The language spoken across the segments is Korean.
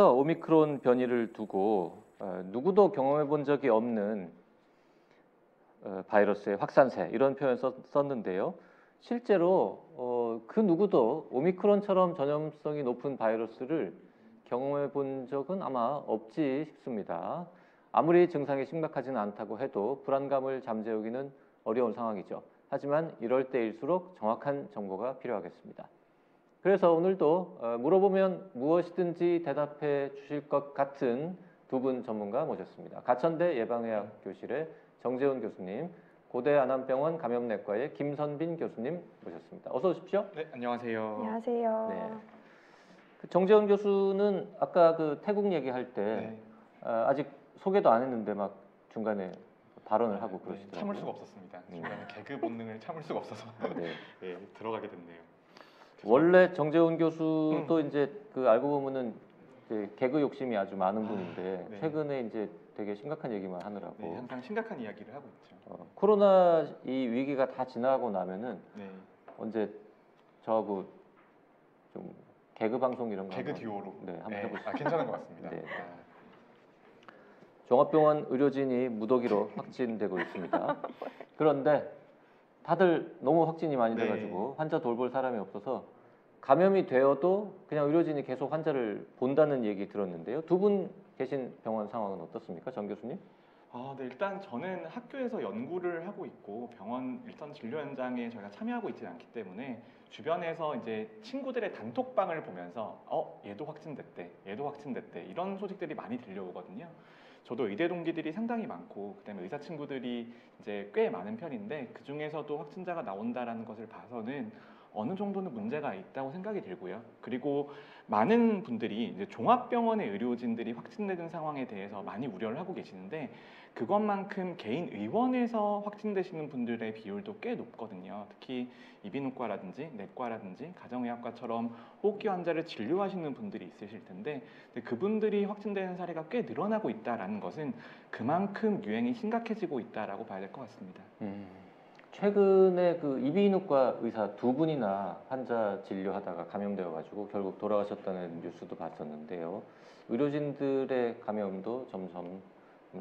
오미크론 변이를 두고 누구도 경험해 본 적이 없는 바이러스의 확산세 이런 표현 썼는데요. 실제로 그 누구도 오미크론처럼 전염성이 높은 바이러스를 경험해 본 적은 아마 없지 싶습니다. 아무리 증상이 심각하지는 않다고 해도 불안감을 잠재우기는 어려운 상황이죠. 하지만 이럴 때일수록 정확한 정보가 필요하겠습니다. 그래서 오늘도 물어보면 무엇이든지 대답해 주실 것 같은 두 분 전문가 모셨습니다. 가천대 예방의학 교실의 정재훈 교수님, 고대 안암병원 감염내과의 김선빈 교수님 모셨습니다. 어서 오십시오. 네, 안녕하세요. 안녕하세요. 네. 정재훈 교수는 아까 그 태국 얘기할 때 아직 소개도 안 했는데 막 중간에 발언을 하고 그러시더라고요. 참을 수가 없었습니다. 중간에 개그 본능을 참을 수가 없어서 들어가게 됐네요. 원래 정재훈 교수도 이제 그 알고 보면은 이제 개그 욕심이 아주 많은 분인데 최근에 이제 되게 심각한 얘기만 하느라고 항상 심각한 이야기를 하고 있죠. 코로나 이 위기가 다 지나고 나면은 언제 저하고 좀 개그 방송 이런 거 개그 듀오로 한번 해보시죠. 괜찮은 것 같습니다. 종합병원 의료진이 무더기로 확진되고 있습니다. 그런데 다들 너무 확진이 많이 돼가지고 환자 돌볼 사람이 없어서 감염이 되어도 그냥 의료진이 계속 환자를 본다는 얘기 들었는데요. 두 분 계신 병원 상황은 어떻습니까, 정 교수님? 일단 저는 학교에서 연구를 하고 있고 병원 일선 진료 현장에 저희가 참여하고 있지 않기 때문에 주변에서 이제 친구들의 단톡방을 보면서 얘도 확진됐대, 얘도 확진됐대 이런 소식들이 많이 들려오거든요. 저도 의대 동기들이 상당히 많고 그다음에 의사 친구들이 이제 꽤 많은 편인데 그 중에서도 확진자가 나온다라는 것을 봐서는 어느 정도는 문제가 있다고 생각이 들고요. 그리고 많은 분들이 이제 종합병원의 의료진들이 확진되는 상황에 대해서 많이 우려를 하고 계시는데 그것만큼 개인 의원에서 확진되시는 분들의 비율도 꽤 높거든요. 특히 이비인후과라든지 내과라든지 가정의학과처럼 호흡기 환자를 진료하시는 분들이 있으실 텐데 그분들이 확진되는 사례가 꽤 늘어나고 있다는 것은 그만큼 유행이 심각해지고 있다라고 봐야 될 것 같습니다. 최근에 그 이비인후과 의사 두 분이나 환자 진료하다가 감염되어가지고 결국 돌아가셨다는 뉴스도 봤었는데요. 의료진들의 감염도 점점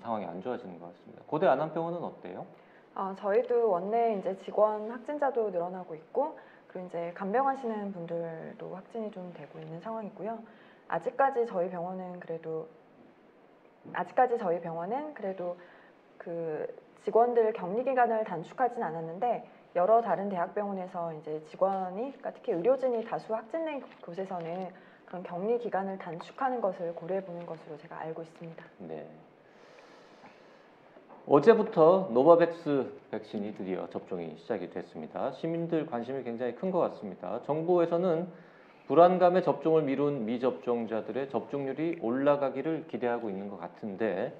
상황이 안 좋아지는 것 같습니다. 고대 안암병원은 어때요? 저희도 원내 이제 직원 확진자도 늘어나고 있고, 그리고 이제 간병하시는 분들도 확진이 좀 되고 있는 상황이고요. 아직까지 저희 병원은 그래도 그 직원들 격리 기간을 단축하진 않았는데 여러 다른 대학병원에서 이제 직원이, 그러니까 특히 의료진이 다수 확진된 곳에서는 그런 격리 기간을 단축하는 것을 고려해 보는 것으로 제가 알고 있습니다. 네. 어제부터 노바백스 백신이 드디어 접종이 시작이 됐습니다. 시민들 관심이 굉장히 큰 것 같습니다. 정부에서는 불안감에 접종을 미룬 미접종자들의 접종률이 올라가기를 기대하고 있는 것 같은데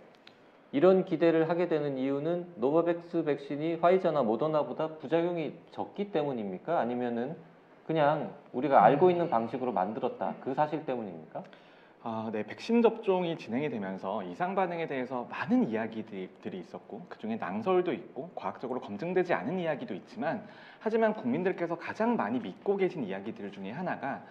이런 기대를 하게 되는 이유는 노바백스 백신이 화이자나 모더나보다 부작용이 적기 때문입니까? 아니면은 그냥 우리가 알고 있는 방식으로 만들었다 그 사실 때문입니까? 백신 접종이 진행이 되면서 이상 반응에 대해서 많은 이야기들이 있었고 그중에 낭설도 있고 과학적으로 검증되지 않은 이야기도 있지만 하지만 국민들께서 가장 많이 믿고 계신 이야기들 중에 하나가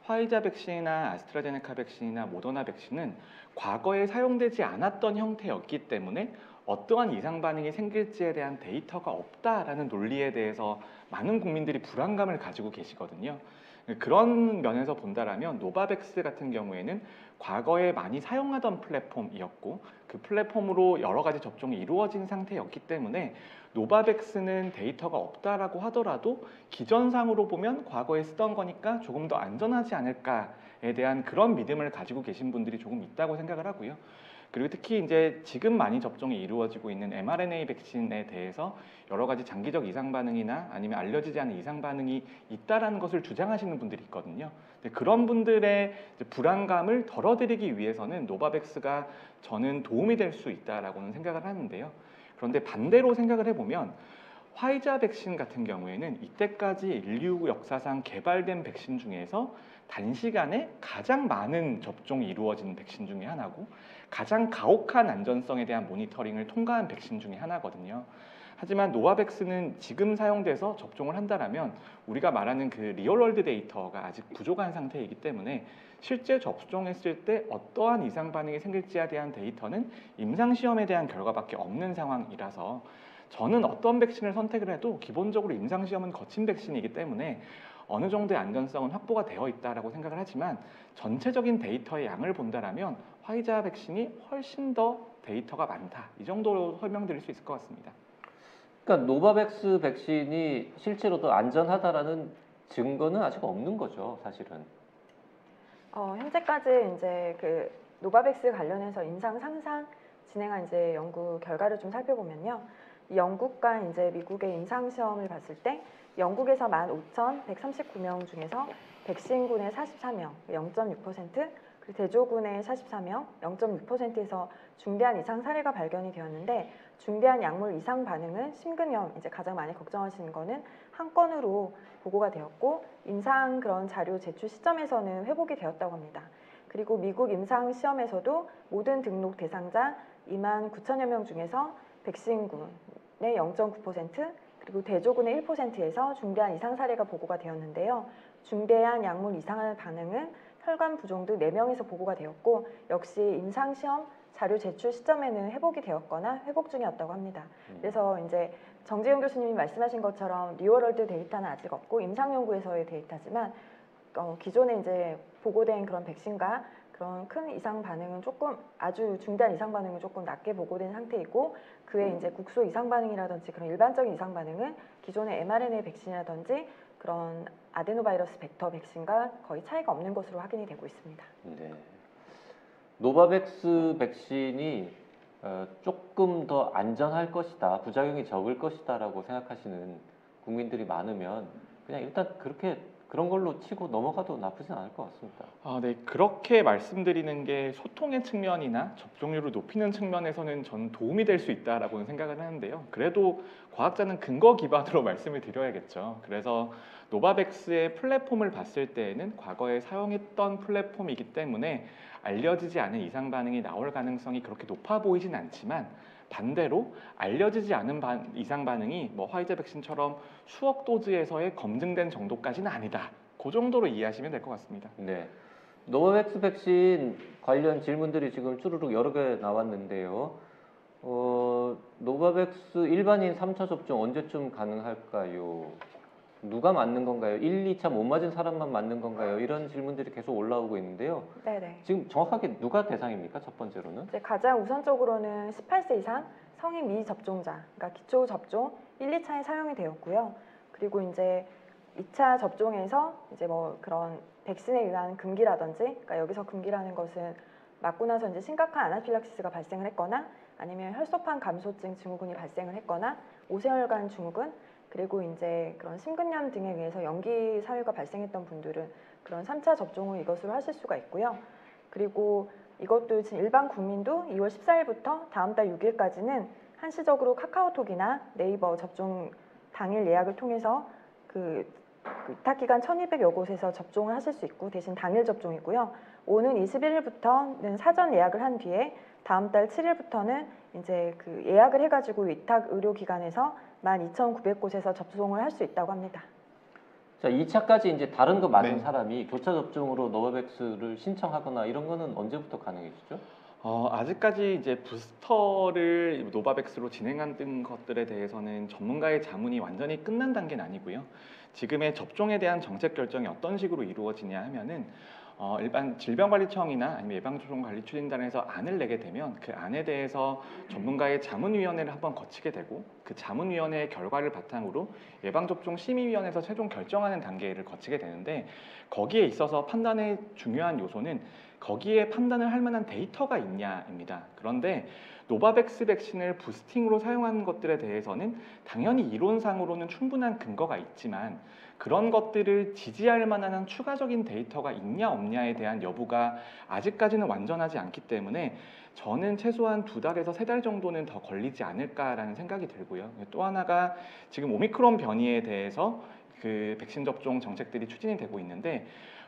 화이자 백신이나 아스트라제네카 백신이나 모더나 백신은 과거에 사용되지 않았던 형태였기 때문에 어떠한 이상 반응이 생길지에 대한 데이터가 없다라는 논리에 대해서 많은 국민들이 불안감을 가지고 계시거든요. 그런 면에서 본다라면 노바백스 같은 경우에는 과거에 많이 사용하던 플랫폼이었고 그 플랫폼으로 여러 가지 접종이 이루어진 상태였기 때문에 노바백스는 데이터가 없다라고 하더라도 기전상으로 보면 과거에 쓰던 거니까 조금 더 안전하지 않을까에 대한 그런 믿음을 가지고 계신 분들이 조금 있다고 생각을 하고요. 그리고 특히 이제 지금 많이 접종이 이루어지고 있는 mRNA 백신에 대해서 여러 가지 장기적 이상 반응이나 아니면 알려지지 않은 이상 반응이 있다라는 것을 주장하시는 분들이 있거든요. 그런 분들의 불안감을 덜어드리기 위해서는 노바백스가 저는 도움이 될 수 있다라고는 생각을 하는데요. 그런데 반대로 생각을 해보면 화이자 백신 같은 경우에는 이때까지 인류 역사상 개발된 백신 중에서 단시간에 가장 많은 접종이 이루어진 백신 중에 하나고 가장 가혹한 안전성에 대한 모니터링을 통과한 백신 중에 하나거든요. 하지만 노바백스는 지금 사용돼서 접종을 한다면 우리가 말하는 그 리얼월드 데이터가 아직 부족한 상태이기 때문에 실제 접종했을 때 어떠한 이상 반응이 생길지에 대한 데이터는 임상시험에 대한 결과밖에 없는 상황이라서 저는 어떤 백신을 선택을 해도 기본적으로 임상시험은 거친 백신이기 때문에 어느 정도의 안전성은 확보가 되어 있다고 생각을 하지만 전체적인 데이터의 양을 본다라면 화이자 백신이 훨씬 더 데이터가 많다. 이 정도로 설명드릴 수 있을 것 같습니다. 그러니까 노바백스 백신이 실제로도 안전하다라는 증거는 아직 없는 거죠, 사실은. 현재까지 이제 그 노바백스 관련해서 임상 상상 진행한 이제 연구 결과를 좀 살펴보면요. 이 영국과 이제 미국의 임상 시험을 봤을 때 영국에서 15,139명 중에서 백신군의 44명, 0.6%, 그리고 대조군의 44명, 0.6%에서 중대한 이상 사례가 발견이 되었는데 중대한 약물 이상 반응은 심근염, 이제 가장 많이 걱정하시는 거는 한 건으로 보고가 되었고 임상 그런 자료 제출 시점에서는 회복이 되었다고 합니다. 그리고 미국 임상 시험에서도 모든 등록 대상자 29,000여 명 중에서 백신군의 0.9%, 그리고 대조군의 1%에서 중대한 이상 사례가 보고가 되었는데요. 중대한 약물 이상 반응은 혈관 부종 등 4명에서 보고가 되었고 역시 임상시험 자료 제출 시점에는 회복이 되었거나 회복 중이었다고 합니다. 그래서 이제 정재용 교수님이 말씀하신 것처럼 리얼월드 데이터는 아직 없고 임상연구에서의 데이터지만 기존에 이제 보고된 그런 백신과 그런 큰 이상 반응은 조금 아주 중대한 이상 반응은 조금 낮게 보고된 상태이고 그에 이제 국소 이상 반응이라든지 그런 일반적인 이상 반응은 기존의 mRNA 백신이라든지 그런 아데노바이러스 벡터 백신과 거의 차이가 없는 것으로 확인이 되고 있습니다. 네. 노바백스 백신이 조금 더 안전할 것이다, 부작용이 적을 것이다라고 생각하시는 국민들이 많으면 그냥 일단 그런 걸로 치고 넘어가도 나쁘진 않을 것 같습니다. 네, 그렇게 말씀드리는 게 소통의 측면이나 접종률을 높이는 측면에서는 전 도움이 될 수 있다라고는 생각을 하는데요. 그래도 과학자는 근거 기반으로 말씀을 드려야겠죠. 그래서 노바백스의 플랫폼을 봤을 때에는 과거에 사용했던 플랫폼이기 때문에 알려지지 않은 이상 반응이 나올 가능성이 그렇게 높아 보이진 않지만 반대로 알려지지 않은 이상 반응이 뭐 화이자 백신처럼 수억 도즈에서의 검증된 정도까지는 아니다. 그 정도로 이해하시면 될 것 같습니다. 네. 노바백스 백신 관련 질문들이 지금 쭈루룩 여러 개 나왔는데요. 노바백스 일반인 3차 접종 언제쯤 가능할까요? 누가 맞는 건가요? 1, 2차 못 맞은 사람만 맞는 건가요? 이런 질문들이 계속 올라오고 있는데요. 네네. 지금 정확하게 누가 대상입니까? 첫 번째로는? 이제 가장 우선적으로는 18세 이상 성인 미접종자, 그러니까 기초 접종 1, 2차에 사용이 되었고요. 그리고 이제 2차 접종에서 이제 뭐 그런 백신에 의한 금기라든지, 그러니까 여기서 금기라는 것은 맞고 나서 이제 심각한 아나필락시스가 발생을 했거나 아니면 혈소판 감소증 증후군이 발생을 했거나 오세혈관 증후군, 그리고 이제 그런 심근염 등에 의해서 연기 사유가 발생했던 분들은 그런 3차 접종을 이것으로 하실 수가 있고요. 그리고 이것도 지금 일반 국민도 2월 14일부터 다음 달 6일까지는 한시적으로 카카오톡이나 네이버 접종 당일 예약을 통해서 그 위탁기관 1200여 곳에서 접종을 하실 수 있고 대신 당일 접종이고요. 오는 21일부터는 사전 예약을 한 뒤에 다음 달 7일부터는 이제 그 예약을 해가지고 위탁 의료기관에서 12,900곳에서 접종을 할 수 있다고 합니다. 자, 2차까지 이제 다른 거 맞은 네. 사람이 교차 접종으로 노바백스를 신청하거나 이런 거는 언제부터 가능해지죠? 아직까지 이제 부스터를 노바백스로 진행한 것들에 대해서는 전문가의 자문이 완전히 끝난 단계는 아니고요. 지금의 접종에 대한 정책 결정이 어떤 식으로 이루어지냐 하면은 일반 질병관리청이나 아니면 예방접종관리추진단에서 안을 내게 되면 그 안에 대해서 전문가의 자문위원회를 한번 거치게 되고 그 자문위원회의 결과를 바탕으로 예방접종심의위원회에서 최종 결정하는 단계를 거치게 되는데 거기에 있어서 판단의 중요한 요소는 거기에 판단을 할 만한 데이터가 있냐입니다. 그런데 노바백스 백신을 부스팅으로 사용하는 것들에 대해서는 당연히 이론상으로는 충분한 근거가 있지만 그런 것들을 지지할 만한 추가적인 데이터가 있냐 없냐에 대한 여부가 아직까지는 완전하지 않기 때문에 저는 최소한 2달에서 3달 정도는 더 걸리지 않을까라는 생각이 들고요. 또 하나가 지금 오미크론 변이에 대해서 그 백신 접종 정책들이 추진이 되고 있는데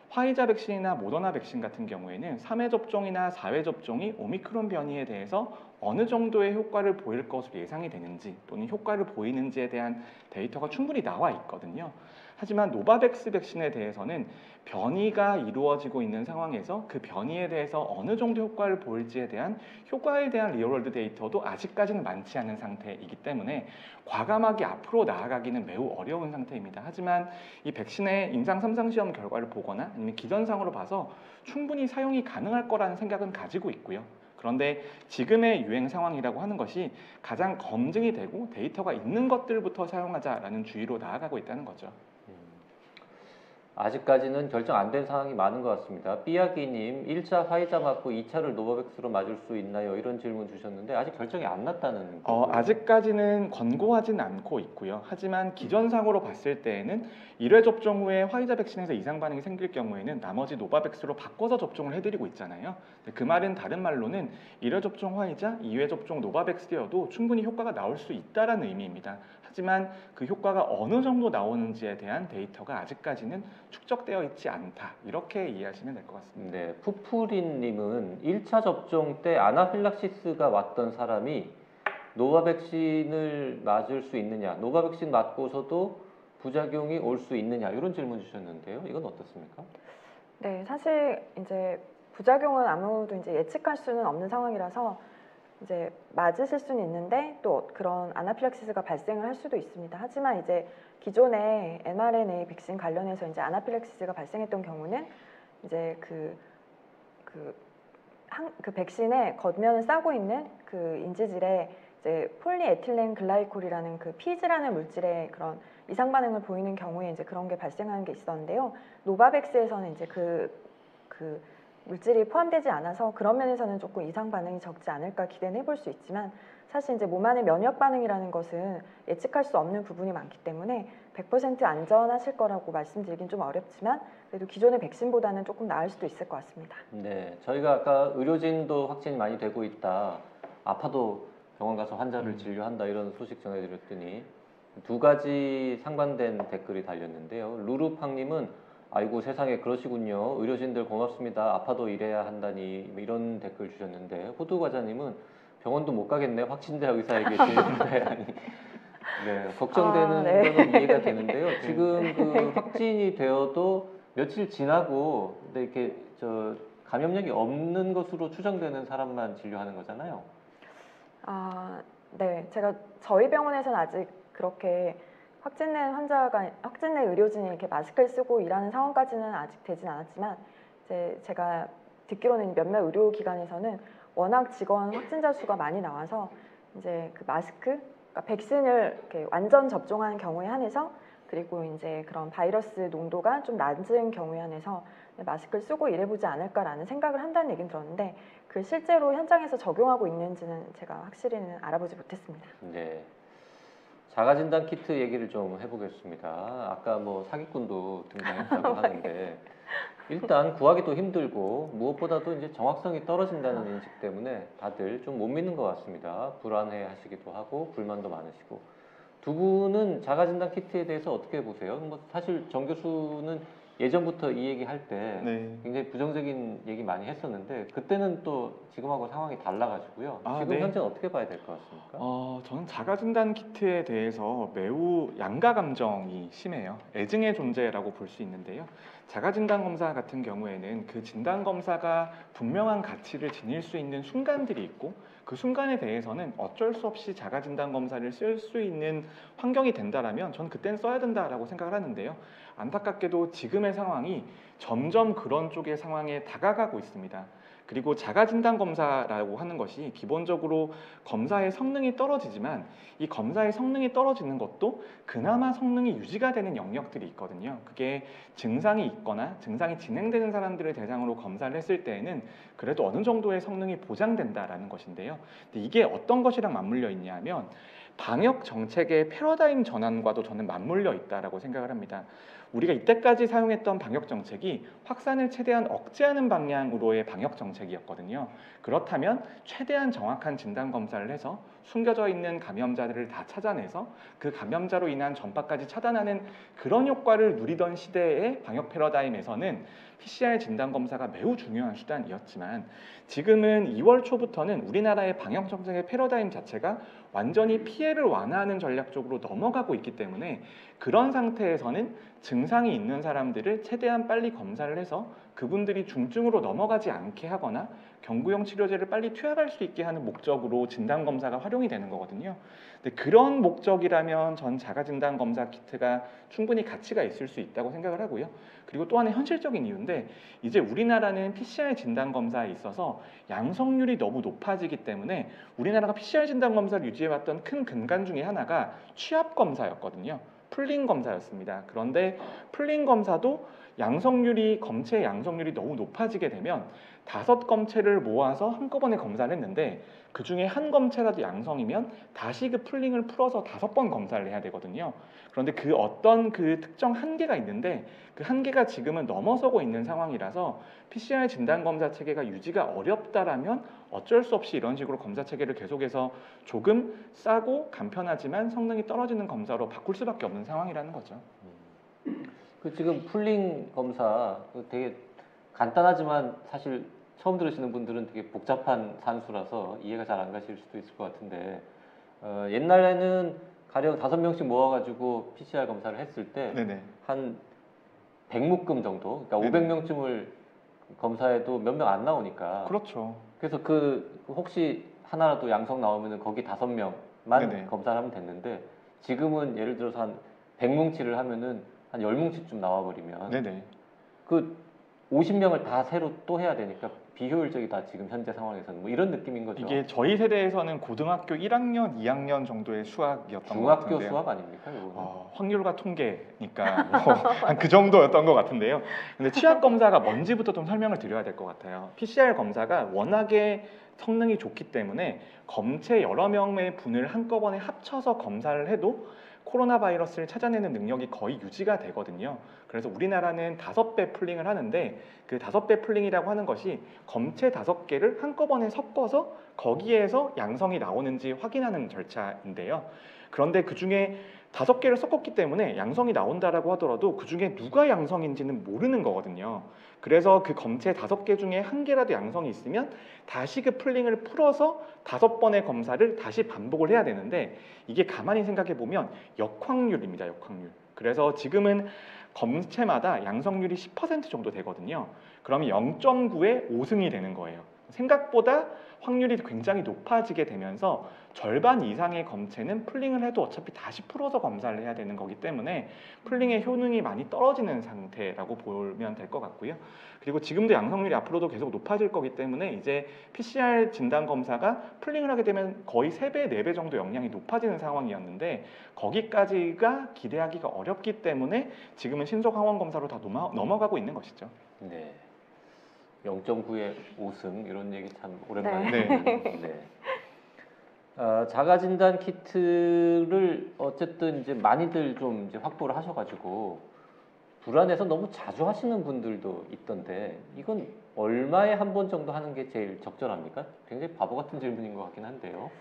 화이자 백신이나 모더나 백신 같은 경우에는 3회 접종이나 4회 접종이 오미크론 변이에 대해서 어느 정도의 효과를 보일 것으로 예상이 되는지 또는 효과를 보이는지에 대한 데이터가 충분히 나와 있거든요. 하지만 노바백스 백신에 대해서는 변이가 이루어지고 있는 상황에서 그 변이에 대해서 어느 정도 효과를 보일지에 대한 효과에 대한 리얼월드 데이터도 아직까지는 많지 않은 상태이기 때문에 과감하게 앞으로 나아가기는 매우 어려운 상태입니다. 하지만 이 백신의 임상 3상 시험 결과를 보거나 아니면 기전상으로 봐서 충분히 사용이 가능할 거라는 생각은 가지고 있고요. 그런데 지금의 유행 상황이라고 하는 것이 가장 검증이 되고 데이터가 있는 것들부터 사용하자라는 주의로 나아가고 있다는 거죠. 아직까지는 결정 안 된 상황이 많은 것 같습니다. 삐약이님, 1차 화이자 맞고 2차를 노바백스로 맞을 수 있나요? 이런 질문 주셨는데 아직 결정이 안 났다는 거고요. 아직까지는 권고하진 않고 있고요. 하지만 기전상으로 봤을 때에는 1회 접종 후에 화이자 백신에서 이상 반응이 생길 경우에는 나머지 노바백스로 바꿔서 접종을 해드리고 있잖아요. 그 말은 다른 말로는 1회 접종 화이자, 2회 접종 노바백스여도 충분히 효과가 나올 수 있다는 의미입니다. 하지만 그 효과가 어느 정도 나오는지에 대한 데이터가 아직까지는 축적되어 있지 않다. 이렇게 이해하시면 될 것 같습니다. 네, 푸푸린님은 1차 접종 때 아나필락시스가 왔던 사람이 노바백신을 맞을 수 있느냐, 노바백신 맞고서도 부작용이 올 수 있느냐 이런 질문 주셨는데요. 이건 어떻습니까? 네, 사실 이제 부작용은 아무도 이제 예측할 수는 없는 상황이라서 이제 맞으실 수는 있는데 또 그런 아나필락시스가 발생을 할 수도 있습니다. 하지만 이제 기존의 mRNA 백신 관련해서 이제 아나필락시스가 발생했던 경우는 이제 그 백신의 겉면을 싸고 있는 그 인지질에 이제 폴리에틸렌 글라이콜이라는 그 피즈라는 물질의 그런 이상 반응을 보이는 경우에 이제 그런 게 발생하는 게 있었는데요. 노바백스에서는 이제 그 물질이 포함되지 않아서 그런 면에서는 조금 이상 반응이 적지 않을까 기대는 해볼 수 있지만 사실 이제 몸 안의 면역 반응이라는 것은 예측할 수 없는 부분이 많기 때문에 100% 안전하실 거라고 말씀드리긴 좀 어렵지만 그래도 기존의 백신보다는 조금 나을 수도 있을 것 같습니다. 네, 저희가 아까 의료진도 확진이 많이 되고 있다. 아파도 병원 가서 환자를 진료한다 이런 소식 전해드렸더니 두 가지 상반된 댓글이 달렸는데요. 루루팡님은 아이고 세상에 그러시군요. 의료진들 고맙습니다. 아파도 일해야 한다니 이런 댓글 주셨는데 호두과자님은 병원도 못 가겠네. 확진자 의사에게 진료해야하니. 네, 걱정되는 네. 거는 이해가 되는데요. 지금 그 확진이 되어도 며칠 지나고 근데 이렇게 감염력이 없는 것으로 추정되는 사람만 진료하는 거잖아요. 네, 저희 병원에서는 아직 그렇게 확진된 의료진이 이렇게 마스크를 쓰고 일하는 상황까지는 아직 되진 않았지만 제가 듣기로는 몇몇 의료기관에서는 워낙 직원 확진자 수가 많이 나와서 이제 그 마스크, 그러니까 백신을 이렇게 완전 접종하는 경우에 한해서 그리고 이제 그런 바이러스 농도가 좀 낮은 경우에 한해서 마스크를 쓰고 일해보지 않을까라는 생각을 한다는 얘기는 들었는데 그 실제로 현장에서 적용하고 있는지는 제가 확실히는 알아보지 못했습니다. 네. 자가진단 키트 얘기를 좀 해보겠습니다. 아까 뭐 사기꾼도 등장했다고 하는데 일단 구하기도 힘들고 무엇보다도 이제 정확성이 떨어진다는 인식 때문에 다들 좀 못 믿는 것 같습니다. 불안해하시기도 하고 불만도 많으시고 두 분은 자가진단 키트에 대해서 어떻게 보세요? 뭐 사실 정 교수는 예전부터 이 얘기 할 때 네. 굉장히 부정적인 얘기 많이 했었는데 그때는 또 지금하고 상황이 달라가지고요. 지금 네. 현재는 어떻게 봐야 될 것 같습니까? 저는 자가진단 키트에 대해서 매우 양가 감정이 심해요. 애증의 존재라고 볼 수 있는데요. 자가진단 검사 같은 경우에는 그 진단 검사가 분명한 가치를 지닐 수 있는 순간들이 있고 그 순간에 대해서는 어쩔 수 없이 자가진단 검사를 쓸 수 있는 환경이 된다라면 저는 그때는 써야 된다라고 생각을 하는데요. 안타깝게도 지금의 상황이 점점 그런 쪽의 상황에 다가가고 있습니다. 그리고 자가진단 검사라고 하는 것이 기본적으로 검사의 성능이 떨어지지만 이 검사의 성능이 떨어지는 것도 그나마 성능이 유지가 되는 영역들이 있거든요. 그게 증상이 있거나 증상이 진행되는 사람들을 대상으로 검사를 했을 때에는 그래도 어느 정도의 성능이 보장된다라는 것인데요. 근데 이게 어떤 것이랑 맞물려 있냐면 방역 정책의 패러다임 전환과도 저는 맞물려 있다라고 생각을 합니다. 우리가 이때까지 사용했던 방역 정책이 확산을 최대한 억제하는 방향으로의 방역 정책이었거든요. 그렇다면 최대한 정확한 진단 검사를 해서 숨겨져 있는 감염자들을 다 찾아내서 그 감염자로 인한 전파까지 차단하는 그런 효과를 누리던 시대의 방역 패러다임에서는 PCR 진단 검사가 매우 중요한 수단이었지만 지금은 2월 초부터는 우리나라의 방역 정책의 패러다임 자체가 완전히 피해를 완화하는 전략 쪽으로 넘어가고 있기 때문에 그런 상태에서는 증상이 있는 사람들을 최대한 빨리 검사를 해서 그분들이 중증으로 넘어가지 않게 하거나 경구용 치료제를 빨리 투약할 수 있게 하는 목적으로 진단 검사가 활용이 되는 거거든요. 근데 그런 목적이라면 전 자가진단 검사 키트가 충분히 가치가 있을 수 있다고 생각을 하고요. 그리고 또 하나의 현실적인 이유인데 이제 우리나라는 PCR 진단 검사에 있어서 양성률이 너무 높아지기 때문에 우리나라가 PCR 진단 검사를 유지해왔던 큰 근간 중에 하나가 취합 검사였거든요. 풀링 검사였습니다. 그런데 풀링 검사도 검체 양성률이 너무 높아지게 되면 5검체를 모아서 한꺼번에 검사를 했는데 그 중에 한 검체라도 양성이면 다시 그 풀링을 풀어서 5번 검사를 해야 되거든요. 그런데 그 어떤 그 특정 한계가 있는데 그 한계가 지금은 넘어서고 있는 상황이라서 PCR 진단 검사 체계가 유지가 어렵다라면 어쩔 수 없이 이런 식으로 검사 체계를 계속해서 조금 싸고 간편하지만 성능이 떨어지는 검사로 바꿀 수밖에 없는 상황이라는 거죠. 그 지금 풀링 검사 되게 간단하지만 사실 처음 들으시는 분들은 되게 복잡한 산수라서 이해가 잘 안 가실 수도 있을 것 같은데 옛날에는 가령 5명씩 모아가지고 PCR 검사를 했을 때 한 100묶음 정도, 그러니까 500명쯤을 검사해도 몇 명 안 나오니까. 그렇죠. 그래서 그 혹시 하나라도 양성 나오면은 거기 5명만 검사를 하면 됐는데 지금은 예를 들어서 한 100뭉치를 하면은 한 10뭉치쯤 나와버리면 그 50명을 다 새로 또 해야 되니까 비효율적이다 지금 현재 상황에서는 뭐 이런 느낌인 거죠. 이게 저희 세대에서는 고등학교 1학년, 2학년 정도의 수학이었던 것 같은데요. 중학교 수학 아닙니까? 확률과 통계니까 한 그 정도였던 것 같은데요. 근데 취합 검사가 뭔지부터 좀 설명을 드려야 될 것 같아요. PCR 검사가 워낙에 성능이 좋기 때문에 검체 여러 명의 분을 한꺼번에 합쳐서 검사를 해도 코로나 바이러스를 찾아내는 능력이 거의 유지가 되거든요. 그래서 우리나라는 5배 풀링을 하는데 그 5배 풀링이라고 하는 것이 검체 5개를 한꺼번에 섞어서 거기에서 양성이 나오는지 확인하는 절차인데요. 그런데 그 중에 5개를 섞었기 때문에 양성이 나온다라고 하더라도 그 중에 누가 양성인지는 모르는 거거든요. 그래서 그 검체 5개 중에 1개라도 양성이 있으면 다시 그 풀링을 풀어서 5번의 검사를 다시 반복을 해야 되는데 이게 가만히 생각해 보면 역확률입니다. 역확률. 그래서 지금은 검체마다 양성률이 10% 정도 되거든요. 그러면 0.9에 5승이 되는 거예요. 생각보다 확률이 굉장히 높아지게 되면서 절반 이상의 검체는 풀링을 해도 어차피 다시 풀어서 검사를 해야 되는 거기 때문에 풀링의 효능이 많이 떨어지는 상태라고 보면 될 것 같고요. 그리고 지금도 양성률이 앞으로도 계속 높아질 거기 때문에 이제 PCR 진단 검사가 풀링을 하게 되면 거의 3배, 4배 정도 역량이 높아지는 상황이었는데 거기까지가 기대하기가 어렵기 때문에 지금은 신속 항원 검사로 다 넘어가고 있는 것이죠. 네. 0.9에 5승 이런 얘기 참 오랜만에 듣는데 자가진단 키트를 어쨌든 이제 많이들 좀 이제 확보를 하셔가지고 불안해서 너무 자주 하시는 분들도 있던데 이건 얼마에 한 번 정도 하는 게 제일 적절합니까? 굉장히 바보 같은 질문인 것 같긴 한데요.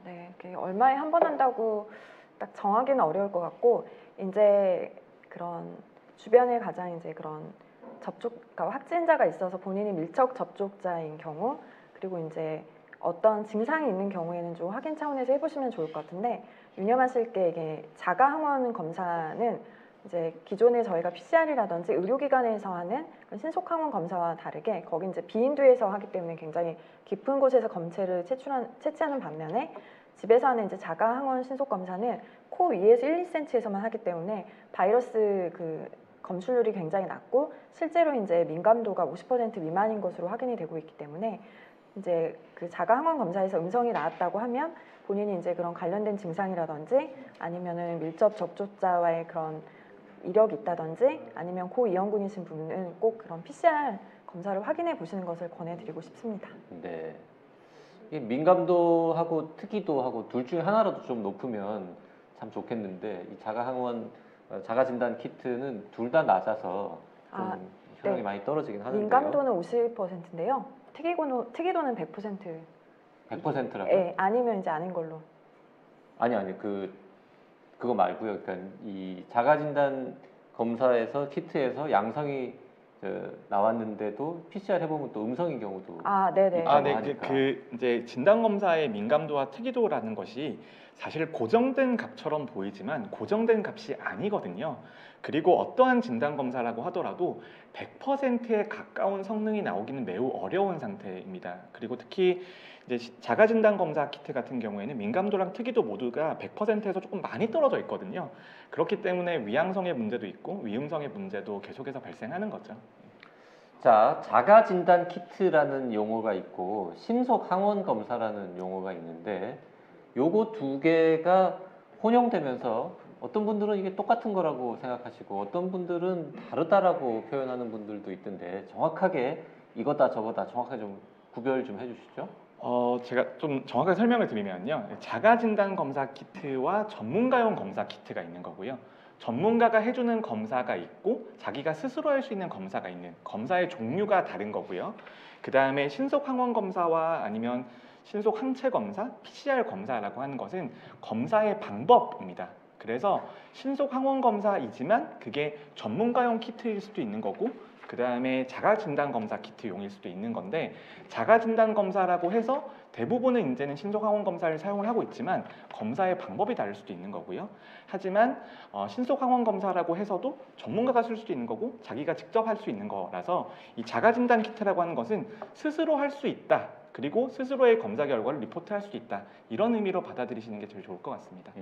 네. 얼마에 한 번 한다고 딱 정하기는 어려울 것 같고 이제 그런 주변에 가장 이제 그런 그러니까 확진자가 있어서 본인이 밀접 접촉자인 경우 그리고 이제 어떤 증상이 있는 경우에는 좀 확인 차원에서 해보시면 좋을 것 같은데 유념하실 게 이게 자가 항원 검사는 이제 기존에 저희가 PCR이라든지 의료기관에서 하는 신속 항원 검사와 다르게 거기 이제 비인두에서 하기 때문에 굉장히 깊은 곳에서 검체를 채취하는 반면에 집에서 하는 이제 자가 항원 신속 검사는 코 위에서 1, 2cm에서만 하기 때문에 바이러스 검출률이 굉장히 낮고 실제로 이제 민감도가 50% 미만인 것으로 확인이 되고 있기 때문에 이제 그 자가 항원 검사에서 음성이 나왔다고 하면 본인이 이제 그런 관련된 증상이라든지 아니면은 밀접 접촉자와의 그런 이력이 있다든지 아니면 고위험군이신 분은 꼭 그런 PCR 검사를 확인해 보시는 것을 권해드리고 싶습니다. 네. 이 민감도하고 특이도하고 둘 중에 하나라도 좀 높으면 참 좋겠는데 이 자가 진단 키트는 둘 다 낮아서 좀 효능이 많이 떨어지긴 하는데요. 민감도는 50%인데요. 특이도는 100%. 100%라고요? 네, 아니면 이제 아닌 걸로. 아니 그거 말고요. 그러니까 이 자가 진단 검사에서 키트에서 양성이 나왔는데도 PCR 해보면 또 음성인 경우도 아, 네네. 아, 있다고 네, 하니까. 이제 진단 검사의 민감도와 특이도라는 것이 사실 고정된 값처럼 보이지만 고정된 값이 아니거든요. 그리고 어떠한 진단 검사라고 하더라도 100%에 가까운 성능이 나오기는 매우 어려운 상태입니다. 그리고 특히 이제 자가 진단 검사 키트 같은 경우에는 민감도랑 특이도 모두가 100%에서 조금 많이 떨어져 있거든요. 그렇기 때문에 위양성의 문제도 있고 위음성의 문제도 계속해서 발생하는 거죠. 자, 자가 진단 키트라는 용어가 있고 신속 항원 검사라는 용어가 있는데 요거 두 개가 혼용되면서 어떤 분들은 이게 똑같은 거라고 생각하시고 어떤 분들은 다르다라고 표현하는 분들도 있던데 정확하게 이거다 저거다 정확하게 좀 구별 좀 해주시죠. 제가 좀 정확하게 설명을 드리면요. 자가 진단 검사 키트와 전문가용 검사 키트가 있는 거고요. 전문가가 해주는 검사가 있고 자기가 스스로 할 수 있는 검사가 있는 검사의 종류가 다른 거고요. 그 다음에 신속 항원 검사와 아니면 신속 항체 검사, PCR 검사라고 하는 것은 검사의 방법입니다. 그래서 신속 항원 검사이지만 그게 전문가용 키트일 수도 있는 거고 그 다음에 자가 진단 검사 키트용일 수도 있는 건데 자가 진단 검사라고 해서 대부분은 이제는 신속 항원 검사를 사용을 하고 있지만 검사의 방법이 다를 수도 있는 거고요. 하지만 신속 항원 검사라고 해서도 전문가가 쓸 수도 있는 거고 자기가 직접 할 수 있는 거라서 이 자가 진단 키트라고 하는 것은 스스로 할 수 있다. 그리고 스스로의 검사 결과를 리포트할 수 있다. 이런 의미로 받아들이시는 게 제일 좋을 것 같습니다.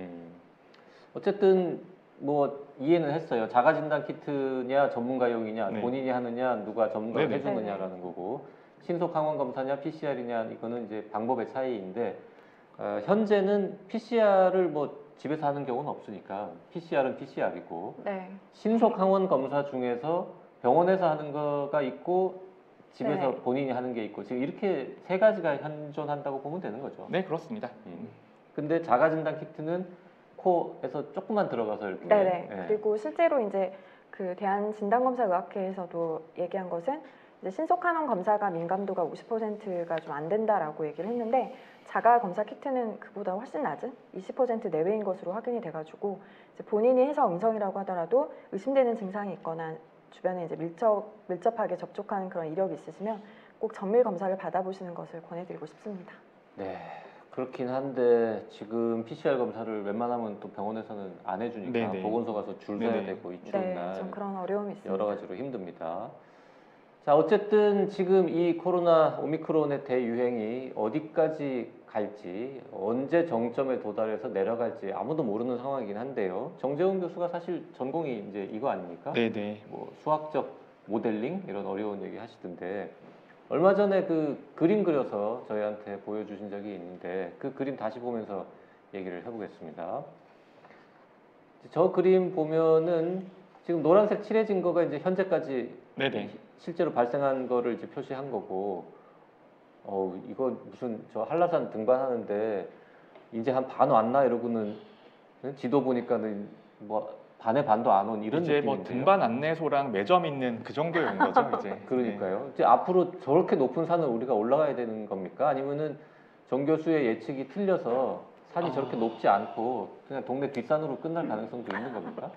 어쨌든 뭐 이해는 했어요. 자가 진단 키트냐 전문가용이냐 네. 본인이 하느냐 누가 전문가가 네네. 해주느냐라는 거고 신속 항원 검사냐 PCR이냐 이거는 이제 방법의 차이인데 현재는 PCR을 뭐 집에서 하는 경우는 없으니까 PCR은 PCR이고 네. 신속 항원 검사 중에서 병원에서 하는 거가 있고 집에서 네. 본인이 하는 게 있고 지금 이렇게 세 가지가 현존한다고 보면 되는 거죠. 네, 그렇습니다. 근데 자가 진단 키트는 코에서 조금만 들어가서 이렇게 네네. 예. 그리고 실제로 이제 그 대한진단검사의학회에서도 얘기한 것은 이제 신속항원 검사가 민감도가 50%가 좀 안 된다라고 얘기를 했는데 자가 검사 키트는 그보다 훨씬 낮은 20% 내외인 것으로 확인이 돼가지고 이제 본인이 해서 음성이라고 하더라도 의심되는 증상이 있거나 주변에 이제 밀접하게 접촉한 그런 이력이 있으시면 꼭 정밀 검사를 받아보시는 것을 권해드리고 싶습니다. 네, 그렇긴 한데 지금 PCR 검사를 웬만하면 또 병원에서는 안 해주니까 네네. 보건소 가서 줄 서야 네네. 되고 이 추운 네, 날 좀 그런 어려움이 있습니다. 여러 가지로 힘듭니다. 자, 어쨌든 지금 이 코로나 오미크론의 대유행이 어디까지 갈지 언제 정점에 도달해서 내려갈지 아무도 모르는 상황이긴 한데요. 정재훈 교수가 사실 전공이 이제 이거 아닙니까? 네네. 뭐 수학적 모델링 이런 어려운 얘기 하시던데 얼마 전에 그 그림 그려서 저희한테 보여주신 적이 있는데 그 그림 다시 보면서 얘기를 해보겠습니다. 저 그림 보면은 지금 노란색 칠해진 거가 이제 현재까지 네네. 실제로 발생한 거를 이제 표시한 거고, 이거 무슨 저 한라산 등반하는데 이제 한 반 왔나 이러고는 지도 보니까는 뭐 반의 반도 안 온 이런 이제 느낌인데요. 뭐 등반 안내소랑 매점 있는 그 정도에 온 거죠, 이제. 그러니까요. 이제 앞으로 저렇게 높은 산을 우리가 올라가야 되는 겁니까? 아니면은 정 교수의 예측이 틀려서 산이 저렇게 높지 않고 그냥 동네 뒷산으로 끝날 가능성도 있는 겁니까?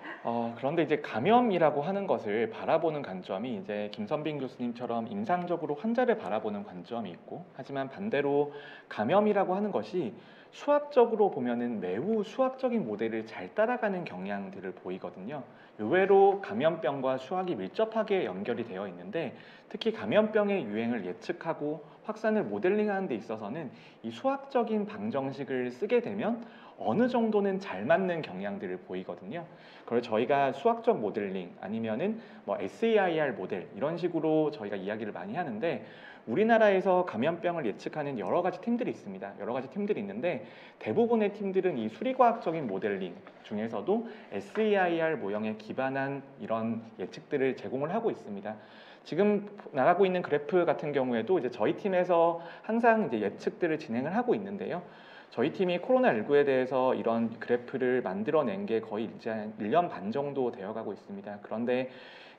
그런데 이제 감염이라고 하는 것을 바라보는 관점이 이제 김선빈 교수님처럼 임상적으로 환자를 바라보는 관점이 있고, 하지만 반대로 감염이라고 하는 것이 수학적으로 보면은 매우 수학적인 모델을 잘 따라가는 경향들을 보이거든요. 의외로 감염병과 수학이 밀접하게 연결이 되어 있는데 특히 감염병의 유행을 예측하고 확산을 모델링하는 데 있어서는 이 수학적인 방정식을 쓰게 되면 어느 정도는 잘 맞는 경향들을 보이거든요. 그걸 저희가 수학적 모델링 아니면은 뭐 SAIR 모델 이런 식으로 저희가 이야기를 많이 하는데 우리나라에서 감염병을 예측하는 여러 가지 팀들이 있습니다. 여러 가지 팀들이 있는데 대부분의 팀들은 이 수리과학적인 모델링 중에서도 SAIR 모형에 기반한 이런 예측들을 제공을 하고 있습니다. 지금 나가고 있는 그래프 같은 경우에도 이제 저희 팀에서 항상 이제 예측들을 진행을 하고 있는데요. 저희 팀이 코로나19에 대해서 이런 그래프를 만들어낸 게 거의 이제 한 1년 반 정도 되어가고 있습니다. 그런데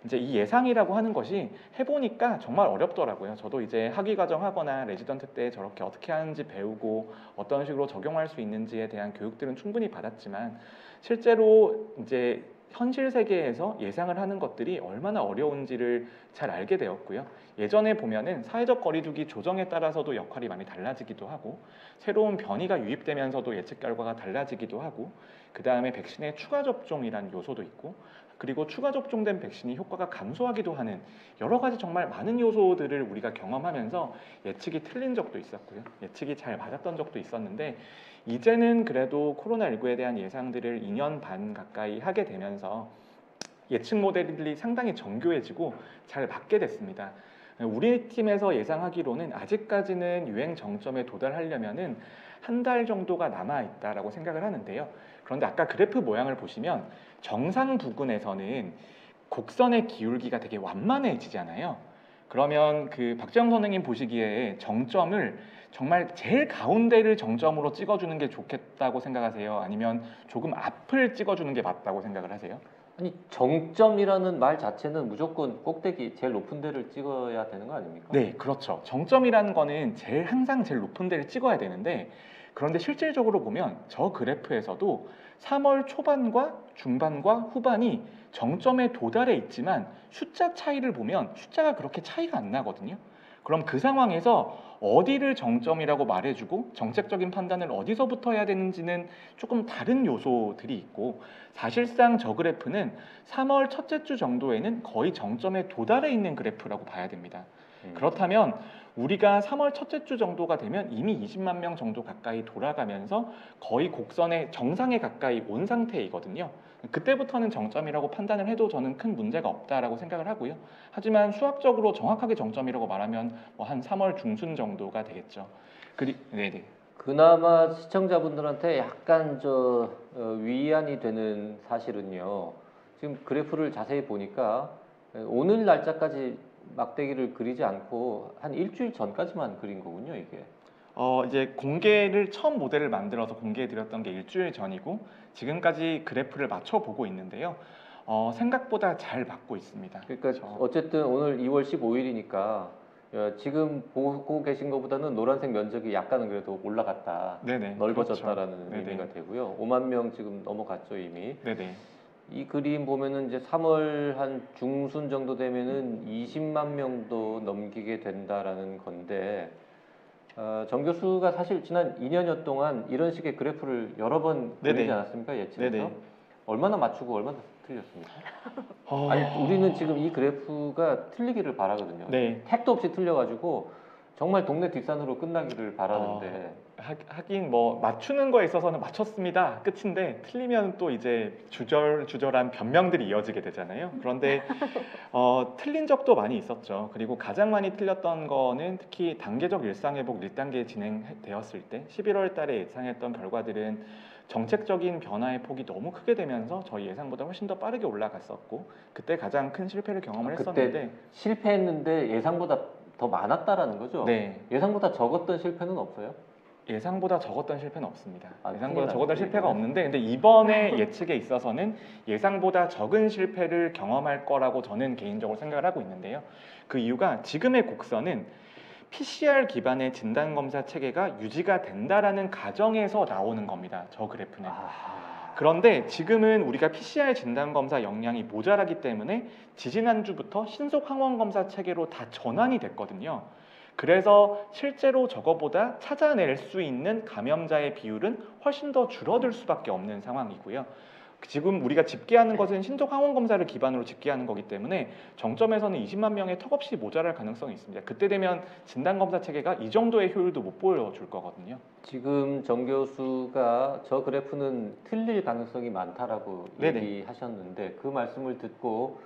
이제 이 예상이라고 하는 것이 해보니까 정말 어렵더라고요. 저도 이제 학위 과정 하거나 레지던트 때 저렇게 어떻게 하는지 배우고 어떤 식으로 적용할 수 있는지에 대한 교육들은 충분히 받았지만 실제로 이제 현실 세계에서 예상을 하는 것들이 얼마나 어려운지를 잘 알게 되었고요. 예전에 보면은 사회적 거리두기 조정에 따라서도 역할이 많이 달라지기도 하고 새로운 변이가 유입되면서도 예측 결과가 달라지기도 하고 그 다음에 백신의 추가 접종이라는 요소도 있고 그리고 추가 접종된 백신이 효과가 감소하기도 하는 여러 가지 정말 많은 요소들을 우리가 경험하면서 예측이 틀린 적도 있었고요. 예측이 잘 맞았던 적도 있었는데 이제는 그래도 코로나19에 대한 예상들을 2년 반 가까이 하게 되면서 예측 모델들이 상당히 정교해지고 잘 맞게 됐습니다. 우리 팀에서 예상하기로는 아직까지는 유행 정점에 도달하려면은 한 달 정도가 남아 있다라고 생각을 하는데요. 그런데 아까 그래프 모양을 보시면 정상 부근에서는 곡선의 기울기가 되게 완만해지잖아요. 그러면 그 박재영 선생님 보시기에 정점을 정말 제일 가운데를 정점으로 찍어주는 게 좋겠다고 생각하세요? 아니면 조금 앞을 찍어주는 게 맞다고 생각을 하세요? 아니 정점이라는 말 자체는 무조건 꼭대기 제일 높은 데를 찍어야 되는 거 아닙니까? 네, 그렇죠. 정점이라는 거는 항상 제일 높은 데를 찍어야 되는데 그런데 실질적으로 보면 저 그래프에서도 3월 초반과 중반과 후반이 정점에 도달해 있지만 숫자 차이를 보면 숫자가 그렇게 차이가 안 나거든요. 그럼 그 상황에서 어디를 정점이라고 말해주고 정책적인 판단을 어디서부터 해야 되는지는 조금 다른 요소들이 있고 사실상 저 그래프는 3월 첫째 주 정도에는 거의 정점에 도달해 있는 그래프라고 봐야 됩니다. 그렇다면 우리가 3월 첫째 주 정도가 되면 이미 20만 명 정도 가까이 돌아가면서 거의 곡선의 정상에 가까이 온 상태이거든요. 그때부터는 정점이라고 판단을 해도 저는 큰 문제가 없다라고 생각을 하고요. 하지만 수학적으로 정확하게 정점이라고 말하면 뭐 한 3월 중순 정도가 되겠죠. 네네. 그나마 시청자분들한테 약간 위안이 되는 사실은요. 지금 그래프를 자세히 보니까 오늘 날짜까지 막대기를 그리지 않고 한 일주일 전까지만 그린 거군요, 이게. 이제 공개를 처음 모델을 만들어서 공개해 드렸던 게 일주일 전이고 지금까지 그래프를 맞춰 보고 있는데요. 생각보다 잘 맞고 있습니다. 그러니까 어쨌든 오늘 2월 15일이니까 지금 보고 계신 것보다는 노란색 면적이 약간은 그래도 올라갔다, 네네, 넓어졌다라는 그렇죠. 의미가 되고요. 5만 명 지금 넘어갔죠 이미. 네네. 이 그림 보면은 이제 3월 한 중순 정도 되면은 20만 명도 넘기게 된다라는 건데 정 교수가 사실 지난 2년여 동안 이런 식의 그래프를 여러 번 네네. 그리지 않았습니까? 예측해서 네네. 얼마나 맞추고 얼마나 틀렸습니까? 아니 우리는 지금 이 그래프가 틀리기를 바라거든요. 네. 택도 없이 틀려가지고 정말 동네 뒷산으로 끝나기를 바라는데 하긴 뭐 맞추는 거에 있어서는 맞췄습니다 끝인데 틀리면 또 이제 주절주절한 변명들이 이어지게 되잖아요. 그런데 틀린 적도 많이 있었죠. 그리고 가장 많이 틀렸던 거는 특히 단계적 일상회복 1단계 진행되었을 때 11월 달에 예상했던 결과들은 정책적인 변화의 폭이 너무 크게 되면서 저희 예상보다 훨씬 더 빠르게 올라갔었고 그때 가장 큰 실패를 경험을 했었는데 그때 실패했는데 예상보다 더 많았다라는 거죠? 네. 예상보다 적었던 실패는 없어요? 예상보다 적었던 실패는 없습니다. 예상보다 큰일 적었던 났네, 실패가 이거는. 없는데 근데 이번에 예측에 있어서는 예상보다 적은 실패를 경험할 거라고 저는 개인적으로 생각을 하고 있는데요. 그 이유가 지금의 곡선은 PCR 기반의 진단검사 체계가 유지가 된다라는 가정에서 나오는 겁니다. 저 그래프는. 그런데 지금은 우리가 PCR 진단검사 역량이 모자라기 때문에 지지난주부터 신속 항원검사 체계로 다 전환이 됐거든요. 그래서 실제로 저거보다 찾아낼 수 있는 감염자의 비율은 훨씬 더 줄어들 수밖에 없는 상황이고요. 지금 우리가 집계하는 것은 신속 항원 검사를 기반으로 집계하는 거기 때문에 정점에서는 20만 명에 턱없이 모자랄 가능성이 있습니다. 그때 되면 진단 검사 체계가 이 정도의 효율도 못 보여줄 거거든요. 지금 정 교수가 저 그래프는 틀릴 가능성이 많다라고 네네. 얘기하셨는데 그 말씀을 듣고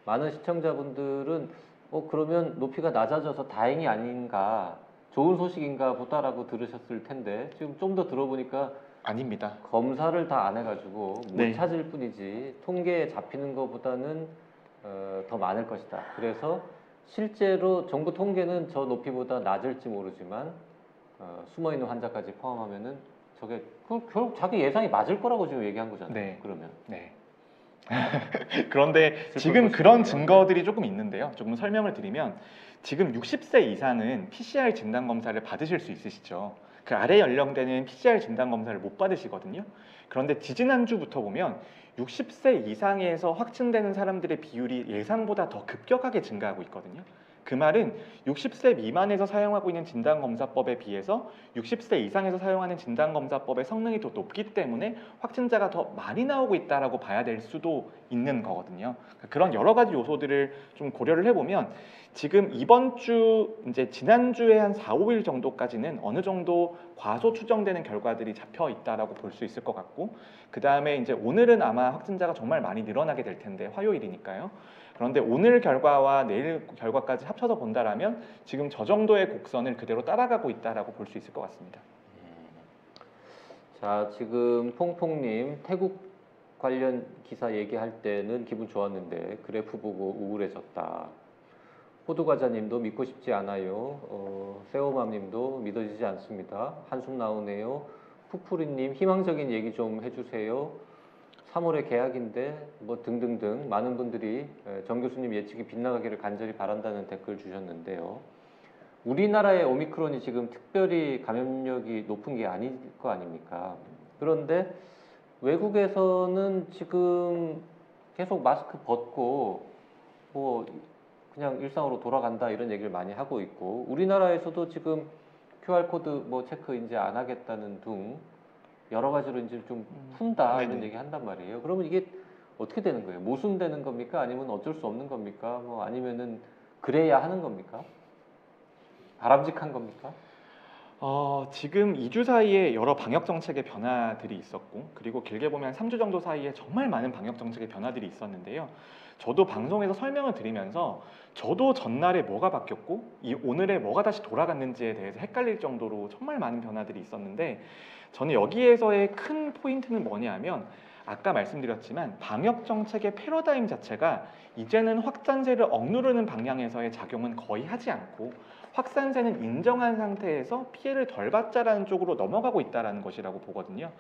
많은 시청자분들은 그러면 높이가 낮아져서 다행이 아닌가, 좋은 소식인가 보다라고 들으셨을 텐데 지금 좀 더 들어보니까 아닙니다. 검사를 다 안 해가지고 못 네. 찾을 뿐이지 통계에 잡히는 것보다는 더 많을 것이다. 그래서 실제로 정부 통계는 저 높이보다 낮을지 모르지만 숨어있는 환자까지 포함하면은 저게 결국 자기 예상이 맞을 거라고 지금 얘기한 거잖아요. 네. 그러면. 네. 그런데 슬플 지금 것이군요. 그런 증거들이 조금 있는데요. 조금 설명을 드리면 지금 60세 이상은 PCR 진단 검사를 받으실 수 있으시죠. 그 아래 연령대는 PCR 진단 검사를 못 받으시거든요. 그런데 지지난주부터 보면 60세 이상에서 확진되는 사람들의 비율이 예상보다 더 급격하게 증가하고 있거든요. 그 말은 60세 미만에서 사용하고 있는 진단검사법에 비해서 60세 이상에서 사용하는 진단검사법의 성능이 더 높기 때문에 확진자가 더 많이 나오고 있다라고 봐야 될 수도 있는 거거든요. 그런 여러 가지 요소들을 좀 고려를 해보면 지금 이번 주 이제 지난주에 한 4, 5일 정도까지는 어느 정도 과소 추정되는 결과들이 잡혀 있다라고 볼 수 있을 것 같고, 그 다음에 이제 오늘은 아마 확진자가 정말 많이 늘어나게 될 텐데, 화요일이니까요. 그런데 오늘 결과와 내일 결과까지 합쳐서 본다라면 지금 저 정도의 곡선을 그대로 따라가고 있다라고 볼 수 있을 것 같습니다. 자, 지금 퐁퐁님 태국 관련 기사 얘기할 때는 기분 좋았는데 그래프 보고 우울해졌다. 호두과자님도 믿고 싶지 않아요. 새우맘님도 믿어지지 않습니다. 한숨 나오네요. 푸푸리님 희망적인 얘기 좀 해주세요. 3월에 계약인데 뭐 등등등 많은 분들이 정 교수님 예측이 빗나가기를 간절히 바란다는 댓글 주셨는데요. 우리나라의 오미크론이 지금 특별히 감염력이 높은 게 아닐 거 아닙니까? 그런데 외국에서는 지금 계속 마스크 벗고 뭐 그냥 일상으로 돌아간다 이런 얘기를 많이 하고 있고, 우리나라에서도 지금 QR코드 뭐 체크 이제 안 하겠다는 등 여러 가지로 이제 좀 푼다 이런 얘기 한단 말이에요. 그러면 이게 어떻게 되는 거예요? 모순되는 겁니까? 아니면 어쩔 수 없는 겁니까? 뭐 아니면은 그래야 하는 겁니까? 바람직한 겁니까? 지금 2주 사이에 여러 방역 정책의 변화들이 있었고, 그리고 길게 보면 3주 정도 사이에 정말 많은 방역 정책의 변화들이 있었는데요. 저도 방송에서 설명을 드리면서 저도 전날에 뭐가 바뀌었고 오늘에 뭐가 다시 돌아갔는지에 대해서 헷갈릴 정도로 정말 많은 변화들이 있었는데, 저는 여기에서의 큰 포인트는 뭐냐면 아까 말씀드렸지만 방역 정책의 패러다임 자체가 이제는 확산세를 억누르는 방향에서의 작용은 거의 하지 않고 확산세는 인정한 상태에서 피해를 덜 받자라는 쪽으로 넘어가고 있다는 것이라고 보거든요.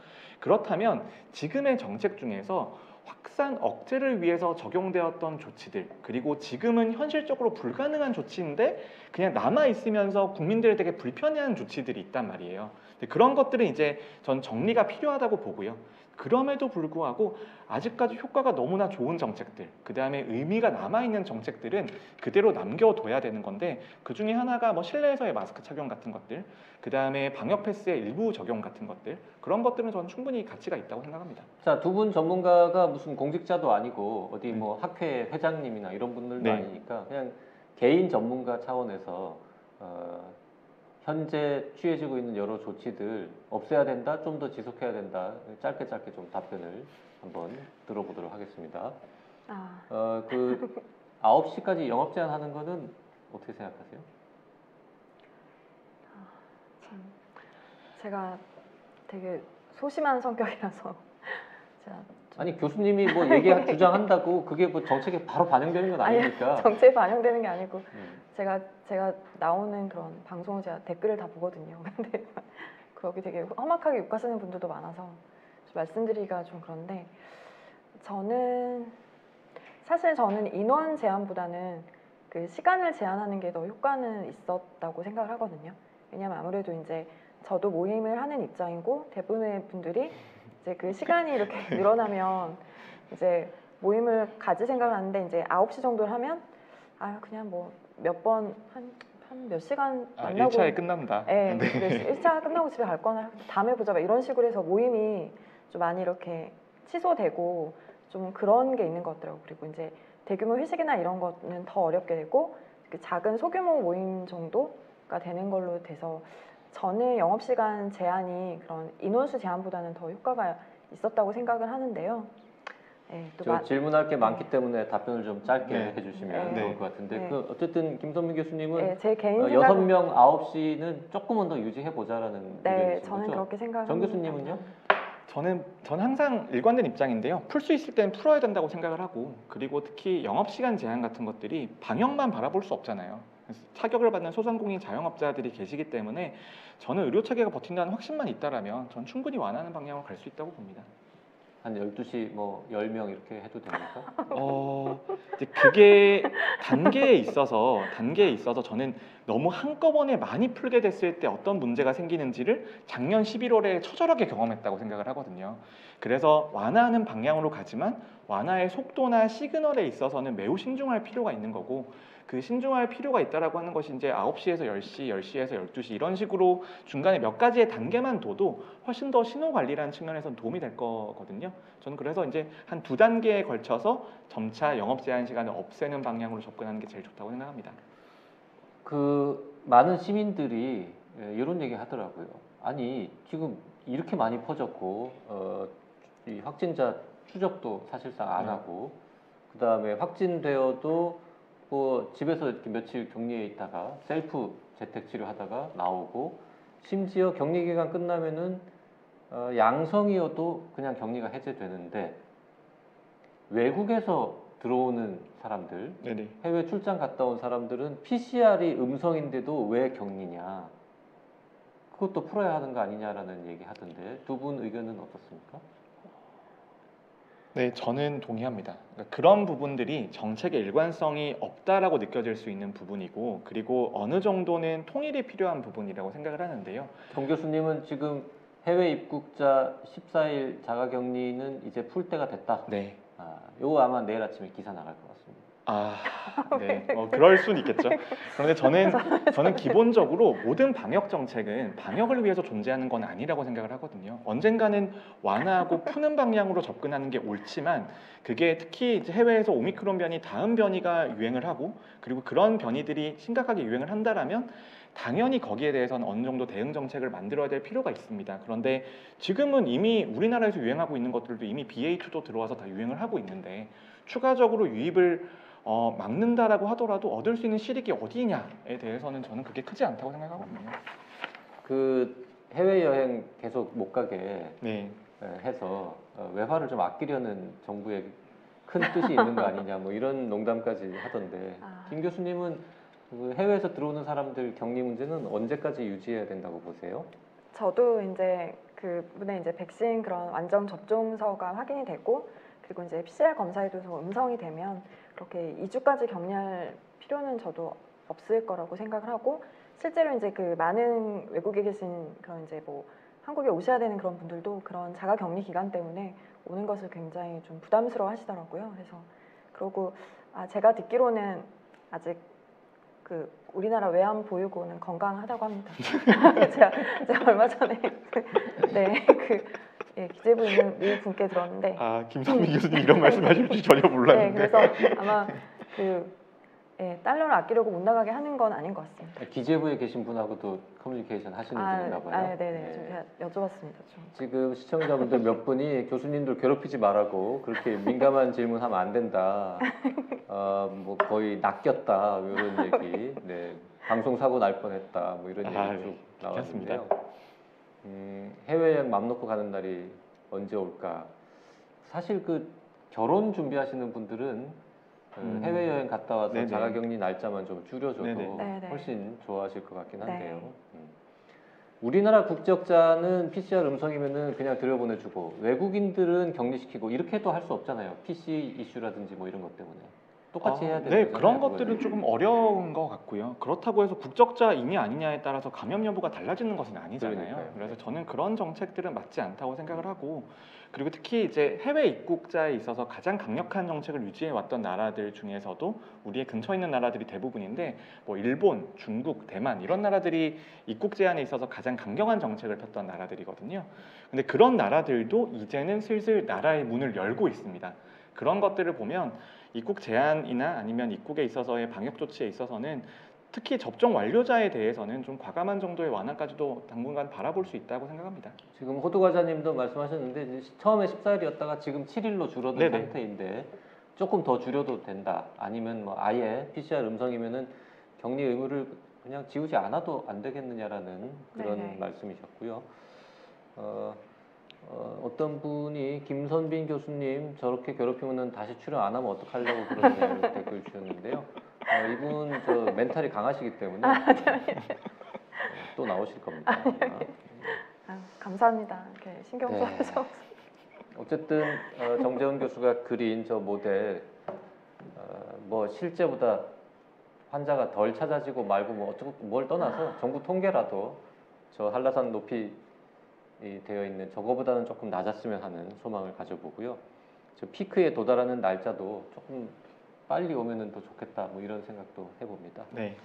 그렇다면 지금의 정책 중에서 확산 억제를 위해서 적용되었던 조치들, 그리고 지금은 현실적으로 불가능한 조치인데 그냥 남아 있으면서 국민들을 되게 불편해하는 조치들이 있단 말이에요. 근데 그런 것들은 이제 전 정리가 필요하다고 보고요. 그럼에도 불구하고 아직까지 효과가 너무나 좋은 정책들, 그 다음에 의미가 남아있는 정책들은 그대로 남겨둬야 되는 건데, 그 중에 하나가 뭐 실내에서의 마스크 착용 같은 것들, 그 다음에 방역 패스의 일부 적용 같은 것들, 그런 것들은 저는 충분히 가치가 있다고 생각합니다. 자, 두 분 전문가가 무슨 공직자도 아니고 어디 뭐 학회 회장님이나 이런 분들도 아니니까 그냥 개인 전문가 차원에서 현재 취해지고 있는 여러 조치들 없애야 된다, 좀 더 지속해야 된다, 짧게 좀 답변을 한번 들어보도록 하겠습니다. 그 9시까지 영업 제한하는 거는 어떻게 생각하세요? 제가 되게 소심한 성격이라서 제가 아니 교수님이 뭐 주장한다고 그게 뭐 정책에 바로 반영되는 건 아니니까. 정책에 반영되는 게 아니고 제가 나오는 그런 방송을 제가 댓글을 다 보거든요. 근데 거기 되게 험악하게 욕하시는 분들도 많아서 말씀드리기가 좀 그런데, 사실 저는 인원 제한보다는 그 시간을 제한하는 게 더 효과는 있었다고 생각을 하거든요. 왜냐하면 아무래도 이제 저도 모임을 하는 입장이고 대부분의 분들이 이제 그 시간이 이렇게 늘어나면 이제 모임을 가질 생각을 하는데, 이제 9시 정도를 하면 그냥 뭐 몇 번 한 몇 시간 만나고 1차에 끝난다. 네, 1차 끝나고 집에 갈 거나 다음에 보자 이런 식으로 해서 모임이 좀 많이 이렇게 취소되고 좀 그런 게 있는 것 같더라고요. 그리고 이제 대규모 회식이나 이런 거는 더 어렵게 되고 작은 소규모 모임 정도가 되는 걸로 돼서 저는 영업시간 제한이 그런 인원수 제한보다는 더 효과가 있었다고 생각을 하는데요. 네, 질문할 게 많기 때문에 답변을 좀 짧게 해주시면 네. 좋을 것 같은데 어쨌든 김선민 교수님은 제 개인 6명 9시는 조금은 더 유지해 보자라는 의견이신 저는 거죠? 그렇게 생각합니다. 정 교수님은요? 저는 항상 일관된 입장인데요. 풀 수 있을 때는 풀어야 된다고 생각을 하고, 그리고 특히 영업시간 제한 같은 것들이 방역만 바라볼 수 없잖아요. 그래서 타격을 받는 소상공인 자영업자들이 계시기 때문에 저는 의료 체계가 버틴다는 확신만 있다라면 전 충분히 완화하는 방향으로 갈 수 있다고 봅니다. 한 12시 뭐 10명 이렇게 해도 됩니까? 이제 그게 단계에 있어서 저는 너무 한꺼번에 많이 풀게 됐을 때 어떤 문제가 생기는지를 작년 11월에 처절하게 경험했다고 생각을 하거든요. 그래서 완화하는 방향으로 가지만 완화의 속도나 시그널에 있어서는 매우 신중할 필요가 있는 거고, 그 신중할 필요가 있다라고 하는 것이 이제 9시에서 10시, 10시에서 12시 이런 식으로 중간에 몇 가지의 단계만 둬도 훨씬 더 신호 관리라는 측면에서는 도움이 될 거거든요. 저는 그래서 이제 한 2단계에 걸쳐서 점차 영업 제한 시간을 없애는 방향으로 접근하는 게 제일 좋다고 생각합니다. 그 많은 시민들이 이런 얘기 하더라고요. 아니 지금 이렇게 많이 퍼졌고 이 확진자 추적도 사실상 안 하고 그 다음에 확진되어도 뭐 집에서 이렇게 며칠 격리해 있다가 셀프 재택 치료하다가 나오고 심지어 격리 기간 끝나면은 양성이어도 그냥 격리가 해제되는데 외국에서 들어오는 사람들, 네네. 해외 출장 갔다 온 사람들은 PCR이 음성인데도 왜 격리냐? 그것도 풀어야 하는 거 아니냐라는 얘기 하던데 두 분 의견은 어떻습니까? 네, 저는 동의합니다. 그러니까 그런 부분들이 정책의 일관성이 없다라고 느껴질 수 있는 부분이고, 그리고 어느 정도는 통일이 필요한 부분이라고 생각을 하는데요. 정 교수님은 지금 해외 입국자 14일 자가격리는 이제 풀 때가 됐다. 네. 요거 아마 내일 아침에 기사 나갈 것 같습니다. 네, 그럴 수는 있겠죠. 그런데 저는 기본적으로 모든 방역 정책은 방역을 위해서 존재하는 건 아니라고 생각을 하거든요. 언젠가는 완화하고 푸는 방향으로 접근하는 게 옳지만, 그게 특히 이제 해외에서 오미크론 변이 다음 변이가 유행을 하고, 그리고 그런 변이들이 심각하게 유행을 한다라면 당연히 거기에 대해서는 어느 정도 대응 정책을 만들어야 될 필요가 있습니다. 그런데 지금은 이미 우리나라에서 유행하고 있는 것들도 이미 BA2도 들어와서 다 유행을 하고 있는데, 추가적으로 유입을 막는다라고 하더라도 얻을 수 있는 실익이 어디냐에 대해서는 저는 그게 크지 않다고 생각하거든요. 그 해외 여행 계속 못 가게 네. 해서 외화를 좀 아끼려는 정부의 큰 뜻이 있는 거 아니냐 뭐 이런 농담까지 하던데 김 교수님은 그 해외에서 들어오는 사람들 격리 문제는 언제까지 유지해야 된다고 보세요? 저도 이제 그분의 이제 백신 그런 완전 접종서가 확인이 되고, 그리고 이제 PCR 검사에도 음성이 되면 그렇게 2주까지 격리할 필요는 저도 없을 거라고 생각을 하고, 실제로 이제 그 많은 외국에 계신 그런 이제 뭐 한국에 오셔야 되는 그런 분들도 그런 자가 격리 기간 때문에 오는 것을 굉장히 좀 부담스러워 하시더라고요. 그래서 그러고 제가 듣기로는 아직 그 우리나라 외환 보유고는 건강하다고 합니다. 제가 얼마 전에 기재부에 있는 미 분께 들었는데 김상민 교수님 이런 말씀하실 줄 전혀 몰랐는데. 네, 그래서 아마 달러를 아끼려고 못 나가게 하는 건 아닌 것 같습니다. 기재부에 계신 분하고도 커뮤니케이션 하시는 분인가 봐요. 네네. 좀 제가 여쭤봤습니다. 좀. 지금 시청자분들 몇 분이 교수님들 괴롭히지 말라고 그렇게 민감한 질문하면 안 된다. 뭐 거의 낚였다 이런 얘기. 네, 방송 사고 날 뻔했다. 뭐 이런 얘기 쭉 나왔는데요. 해외여행 맘 놓고 가는 날이 언제 올까? 사실 그 결혼 준비하시는 분들은 해외여행 갔다 와서 네네. 자가격리 날짜만 좀 줄여줘도 네네. 훨씬 좋아하실 것 같긴 한데요. 네. 우리나라 국적자는 PCR 음성이면은 그냥 들여보내주고 외국인들은 격리시키고 이렇게 해도 할 수 없잖아요. PC 이슈라든지 뭐 이런 것 때문에 똑같이 해야 되는 네, 거잖아요. 그런 그거는. 것들은 조금 어려운 것 같고요. 그렇다고 해서 국적자이냐 아니냐에 따라서 감염 여부가 달라지는 것은 아니잖아요. 그러니까요. 그래서 저는 그런 정책들은 맞지 않다고 생각을 하고, 그리고 특히 이제 해외 입국자에 있어서 가장 강력한 정책을 유지해 왔던 나라들 중에서도 우리의 근처에 있는 나라들이 대부분인데, 뭐 일본, 중국, 대만 이런 나라들이 입국 제한에 있어서 가장 강경한 정책을 폈던 나라들이거든요. 근데 그런 나라들도 이제는 슬슬 나라의 문을 열고 있습니다. 그런 것들을 보면 입국 제한이나 아니면 입국에 있어서의 방역 조치에 있어서는 특히 접종 완료자에 대해서는 좀 과감한 정도의 완화까지도 당분간 바라볼 수 있다고 생각합니다. 지금 호두과자님도 말씀하셨는데 이제 처음에 14일이었다가 지금 7일로 줄어든 네네. 상태인데 조금 더 줄여도 된다. 아니면 뭐 아예 PCR 음성이면은 격리 의무를 그냥 지우지 않아도 안 되겠느냐라는 그런 네네. 말씀이셨고요. 어떤 분이 김선빈 교수님 저렇게 괴롭히면은 다시 출연 안 하면 어떡하려고 그러냐고 댓글 주셨는데요. 이분 저 멘탈이 강하시기 때문에 또 나오실 겁니다. 감사합니다. 이렇게 신경 네. 써주셔서. 어쨌든 정재훈 교수가 그린 저 모델 뭐 실제보다 환자가 덜 찾아지고 말고 뭐 어쩌고 뭘 떠나서 정부 통계라도 저 한라산 높이 되어 있는 저거보다는 조금 낮았으면 하는 소망을 가져보고요. 저 피크에 도달하는 날짜도 조금 빨리 오면은 더 좋겠다 뭐 이런 생각도 해봅니다. 네.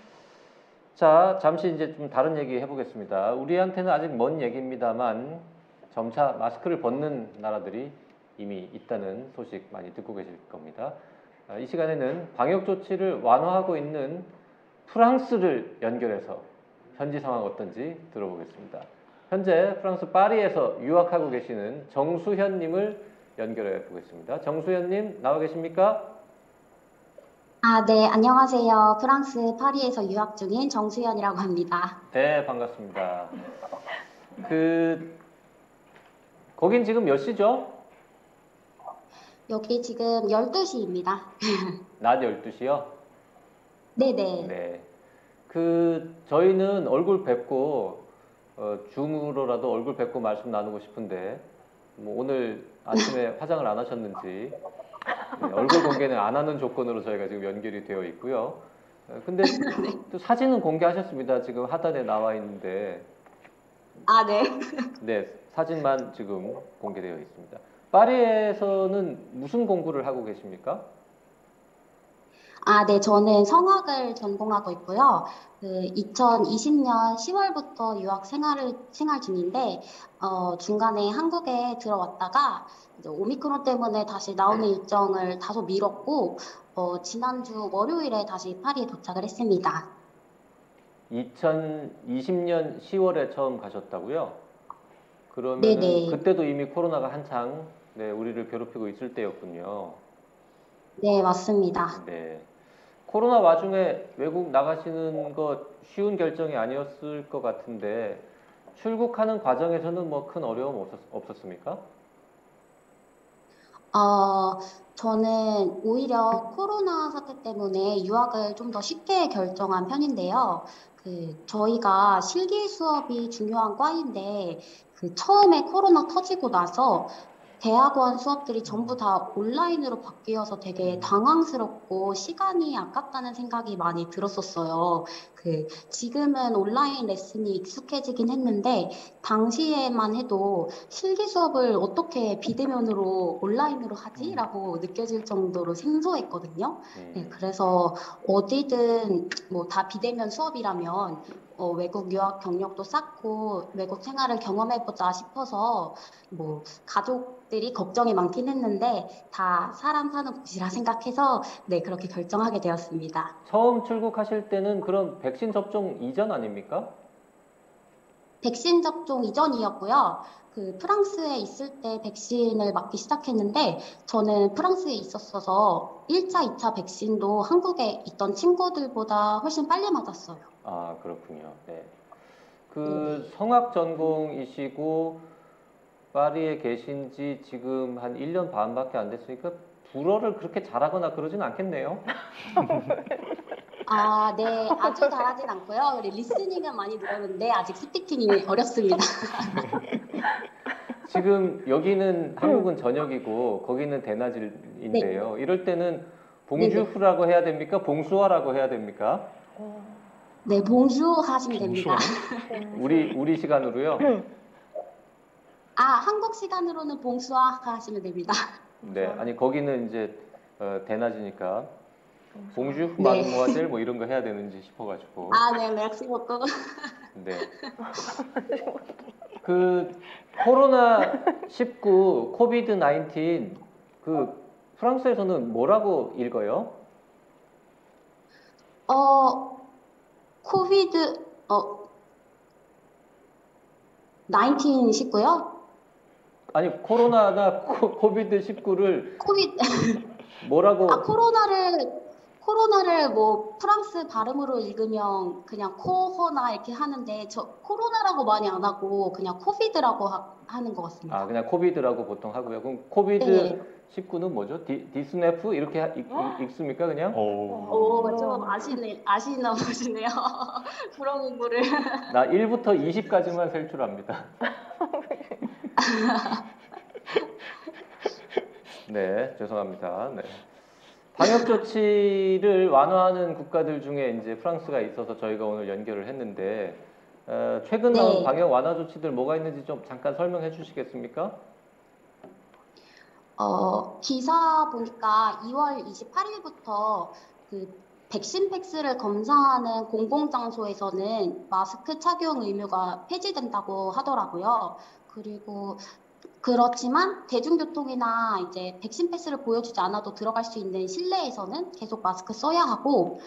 자, 잠시 이제 좀 다른 얘기 해보겠습니다. 우리한테는 아직 먼 얘기입니다만 점차 마스크를 벗는 나라들이 이미 있다는 소식 많이 듣고 계실 겁니다. 이 시간에는 방역 조치를 완화하고 있는 프랑스를 연결해서 현지 상황 어떤지 들어보겠습니다. 현재 프랑스 파리에서 유학하고 계시는 정수현님을 연결해 보겠습니다. 정수현님 나와 계십니까? 아, 네, 안녕하세요. 프랑스 파리에서 유학 중인 정수연이라고 합니다. 네, 반갑습니다. 거긴 지금 몇 시죠? 여기 지금 12시입니다. 낮 12시요? 네네. 네. 저희는 얼굴 뵙고, 줌으로라도 얼굴 뵙고 말씀 나누고 싶은데, 뭐 오늘 아침에 화장을 안 하셨는지, 네, 얼굴 공개는 안 하는 조건으로 저희가 지금 연결이 되어 있고요. 근데 또 사진은 공개하셨습니다. 지금 하단에 나와 있는데, 아, 네. 네, 사진만 지금 공개되어 있습니다. 파리에서는 무슨 공부를 하고 계십니까? 아, 네, 저는 성악을 전공하고 있고요. 2020년 10월부터 생활 중인데, 중간에 한국에 들어왔다가 이제 오미크론 때문에 다시 나오는 일정을 다소 미뤘고, 지난주 월요일에 다시 파리에 도착을 했습니다. 2020년 10월에 처음 가셨다고요? 그러면은 네네. 그때도 이미 코로나가 한창 네, 우리를 괴롭히고 있을 때였군요. 네, 맞습니다. 네. 코로나 와중에 외국 나가시는 거 쉬운 결정이 아니었을 것 같은데 출국하는 과정에서는 뭐 큰 어려움 없었습니까? 저는 오히려 코로나 사태 때문에 유학을 좀 더 쉽게 결정한 편인데요. 저희가 실기 수업이 중요한 과인데, 처음에 코로나 터지고 나서 대학원 수업들이 전부 다 온라인으로 바뀌어서 되게 당황스럽고 시간이 아깝다는 생각이 많이 들었었어요. 지금은 온라인 레슨이 익숙해지긴 했는데, 당시에만 해도 실기 수업을 어떻게 비대면으로 온라인으로 하지? 라고 느껴질 정도로 생소했거든요. 네, 그래서 어디든 뭐 다 비대면 수업이라면 외국 유학 경력도 쌓고 외국 생활을 경험해보자 싶어서 뭐 가족들이 걱정이 많긴 했는데 다 사람 사는 곳이라 생각해서 네, 그렇게 결정하게 되었습니다. 처음 출국하실 때는 그럼 백신 접종 이전 아닙니까? 백신 접종 이전이었고요. 프랑스에 있을 때 백신을 맞기 시작했는데 저는 프랑스에 있었어서 1차, 2차 백신도 한국에 있던 친구들보다 훨씬 빨리 맞았어요. 아, 그렇군요. 네. 네. 성악 전공이시고 파리에 계신 지 지금 한 1년 반밖에 안 됐으니까 불어를 그렇게 잘하거나 그러진 않겠네요. 아, 네. 아주 잘하진 않고요. 우리 리스닝은 많이 늘었는데 아직 스피킹이 어렵습니다. 지금 여기는 한국은 저녁이고 거기는 대낮인데요. 이럴 때는 봉주후라고 해야 됩니까? 봉수화라고 해야 됩니까? 네, 봉주 하시면 됩니다. 우리 시간으로요. 아, 한국 시간으로는 봉수화 하시면 됩니다. 네, 아니 거기는 이제 대낮이니까 봉주 네. 마드모아젤 뭐 이런 거 해야 되는지 싶어가지고. 아, 네, merci beaucoup. 네. 코로나 19 코비드 19 프랑스에서는 뭐라고 읽어요? 코비드 19 아니 코로나나 코비드 19를 코비드 뭐라고? 코로나를 뭐 프랑스 발음으로 읽으면 그냥 코호나 이렇게 하는데 저 코로나라고 많이 안 하고 그냥 코비드라고 하는 것 같습니다. 아, 그냥 코비드라고 보통 하고요. 그럼 코비드 네. 19는 뭐죠? 디스네프 이렇게 읽습니까 그냥? 좀 아시나 보시네요. 불어 공부를. 나 1부터 20까지만 셀 줄 압니다. 네, 죄송합니다. 네. 방역 조치를 완화하는 국가들 중에 이제 프랑스가 있어서 저희가 오늘 연결을 했는데 최근 나온 네. 방역 완화 조치들 뭐가 있는지 좀 잠깐 설명해 주시겠습니까? 기사 보니까 2월 28일부터 그 백신 패스를 검사하는 공공장소에서는 마스크 착용 의무가 폐지된다고 하더라고요. 그리고 그렇지만 대중교통이나 이제 백신 패스를 보여주지 않아도 들어갈 수 있는 실내에서는 계속 마스크 써야 하고,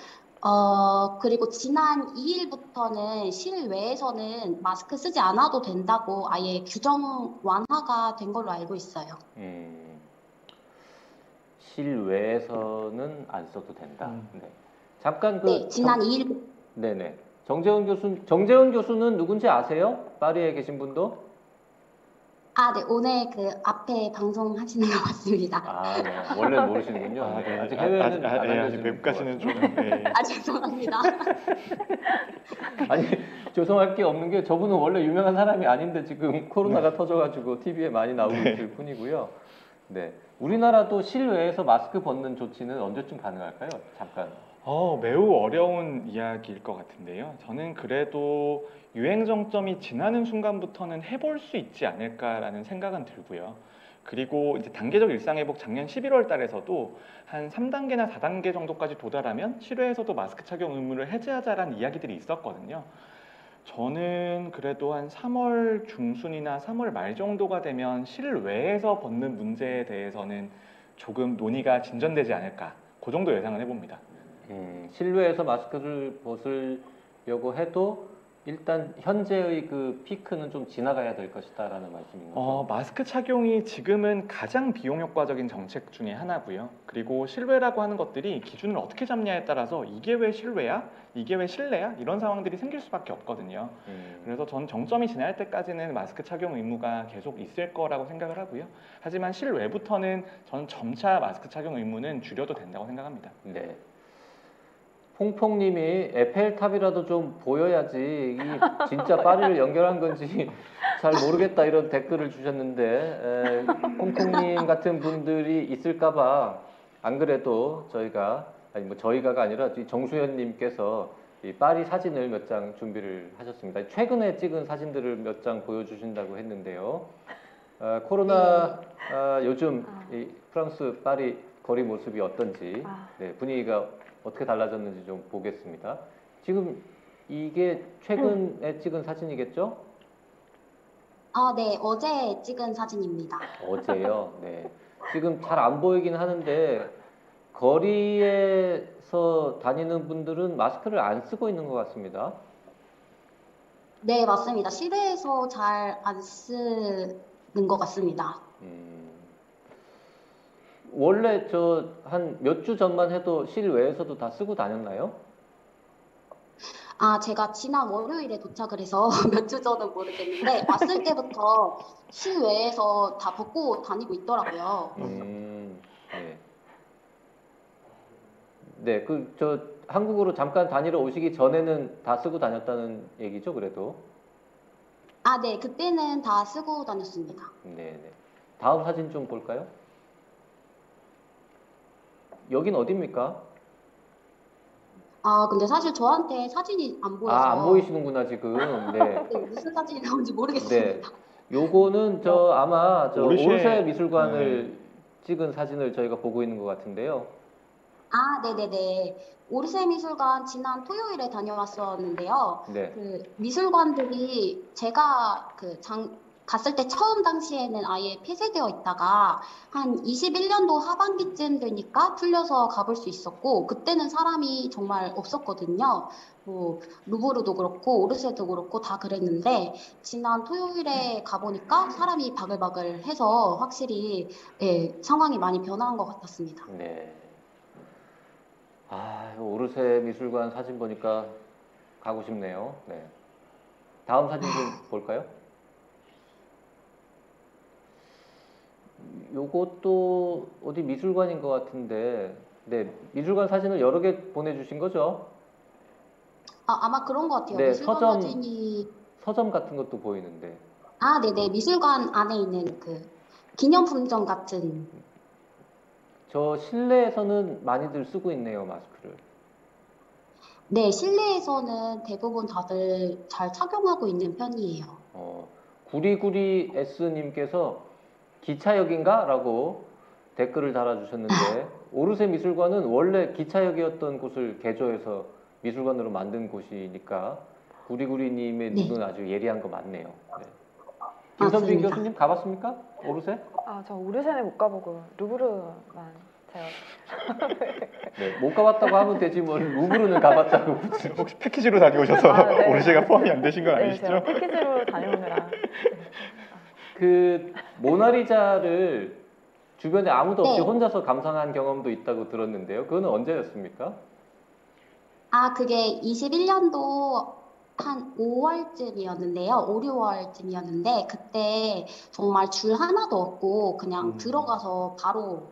그리고 지난 2일부터는 실외에서는 마스크 쓰지 않아도 된다고 아예 규정 완화가 된 걸로 알고 있어요. 실외에서는 안 써도 된다. 네. 잠깐 네, 지난 2일. 네네. 정재훈 교수는 누군지 아세요? 파리에 계신 분도? 아, 네, 오늘 그 앞에 방송하시는 것 같습니다. 아, 네. 원래 모르시는군요. 아, 네. 아직 해외는 안 아직 알려진 외국까지는 것 좀. 네. 아, 죄송합니다. 아니, 죄송할 게 없는 게 저분은 원래 유명한 사람이 아닌데 지금 코로나가 터져가지고 TV에 많이 나오고 있을 뿐이고요. 네. 우리나라도 실외에서 마스크 벗는 조치는 언제쯤 가능할까요? 잠깐. 매우 어려운 이야기일 것 같은데요. 저는 그래도 유행 정점이 지나는 순간부터는 해볼 수 있지 않을까라는 생각은 들고요. 그리고 이제 단계적 일상회복 작년 11월 달에서도 한 3단계나 4단계 정도까지 도달하면 실외에서도 마스크 착용 의무를 해제하자라는 이야기들이 있었거든요. 저는 그래도 한 3월 중순이나 3월 말 정도가 되면 실외에서 벗는 문제에 대해서는 조금 논의가 진전되지 않을까. 그 정도 예상을 해봅니다. 실외에서 마스크를 벗으려고 해도 일단 현재의 그 피크는 좀 지나가야 될 것이다라는 말씀인 거죠. 마스크 착용이 지금은 가장 비용 효과적인 정책 중에 하나고요. 그리고 실외라고 하는 것들이 기준을 어떻게 잡냐에 따라서 이게 왜 실외야? 이게 왜 실내야? 이런 상황들이 생길 수밖에 없거든요. 그래서 전 정점이 지날 때까지는 마스크 착용 의무가 계속 있을 거라고 생각을 하고요. 하지만 실외부터는 저는 점차 마스크 착용 의무는 줄여도 된다고 생각합니다. 네. 퐁퐁님이 에펠탑이라도 좀 보여야지 이 진짜 파리를 연결한 건지 잘 모르겠다 이런 댓글을 주셨는데 퐁퐁님 같은 분들이 있을까봐 안 그래도 저희가가 아니라 정수현님께서 이 파리 사진을 몇 장 준비를 하셨습니다. 최근에 찍은 사진들을 몇 장 보여주신다고 했는데요. 코로나 요즘 이 프랑스 파리 거리 모습이 어떤지 네, 분위기가 어떻게 달라졌는지 좀 보겠습니다. 지금 이게 최근에 찍은 사진이겠죠? 아, 네, 어제 찍은 사진입니다. 어제요. 네. 지금 잘 안 보이긴 하는데 거리에서 다니는 분들은 마스크를 안 쓰고 있는 것 같습니다. 네, 맞습니다. 실외에서 잘 안 쓰는 것 같습니다. 원래 한 몇 주 전만 해도 실외에서도 다 쓰고 다녔나요? 아, 제가 지난 월요일에 도착을 해서 몇 주 전은 모르겠는데 왔을 때부터 실외에서 다 벗고 다니고 있더라고요. 네. 네, 한국으로 잠깐 다니러 오시기 전에는 다 쓰고 다녔다는 얘기죠, 그래도? 아, 네, 그때는 다 쓰고 다녔습니다. 네. 다음 사진 좀 볼까요? 여긴 어디입니까? 아, 근데 사실 저한테 사진이 안 보여서. 아, 안 보이시는구나, 지금. 네. 네, 무슨 사진이 나온지 모르겠습니다. 네. 요거는 아마 오르세 미술관을 네. 찍은 사진을 저희가 보고 있는 것 같은데요. 아, 네네네. 오르세 미술관 지난 토요일에 다녀왔었는데요. 네. 그 미술관들이 제가 갔을 때 처음 당시에는 아예 폐쇄되어 있다가 한 21년도 하반기쯤 되니까 풀려서 가볼 수 있었고, 그때는 사람이 정말 없었거든요. 뭐 루브르도 그렇고 오르세도 그렇고 다 그랬는데 지난 토요일에 가보니까 사람이 바글바글해서 확실히 상황이 많이 변한 것 같았습니다. 네. 오르세 미술관 사진 보니까 가고 싶네요. 네. 다음 사진 좀 볼까요? 요것도 어디 미술관인 것 같은데, 네, 미술관 사진을 여러 개 보내주신 거죠? 아마 그런 것 같아요. 네, 미술관 사진이. 서점 같은 것도 보이는데. 아, 네네. 미술관 안에 있는 그 기념품점 같은. 저 실내에서는 많이들 쓰고 있네요, 마스크를. 네, 실내에서는 대부분 다들 잘 착용하고 있는 편이에요. 구리구리 S님께서 기차역인가? 라고 댓글을 달아주셨는데 오르세 미술관은 원래 기차역이었던 곳을 개조해서 미술관으로 만든 곳이니까 구리구리님의 네. 눈은 아주 예리한 거 맞네요. 네. 김선빈 맞습니다. 교수님 가봤습니까? 오르세? 아, 저 오르세는 못 가보고 루브르만 제가 네, 못 가봤다고 하면 되지 뭘 루브르는 가봤다고 굳이. 혹시 패키지로 다녀오셔서 아, 네. 오르세가 포함이 안 되신 건 네, 아니시죠? 제가 패키지로 다녀오느라 그 모나리자를 주변에 아무도 없이 네. 혼자서 감상한 경험도 있다고 들었는데요. 그거는 언제였습니까? 아, 그게 21년도 한 5월쯤이었는데요. 5, 6월쯤이었는데, 그때 정말 줄 하나도 없고, 그냥 들어가서 바로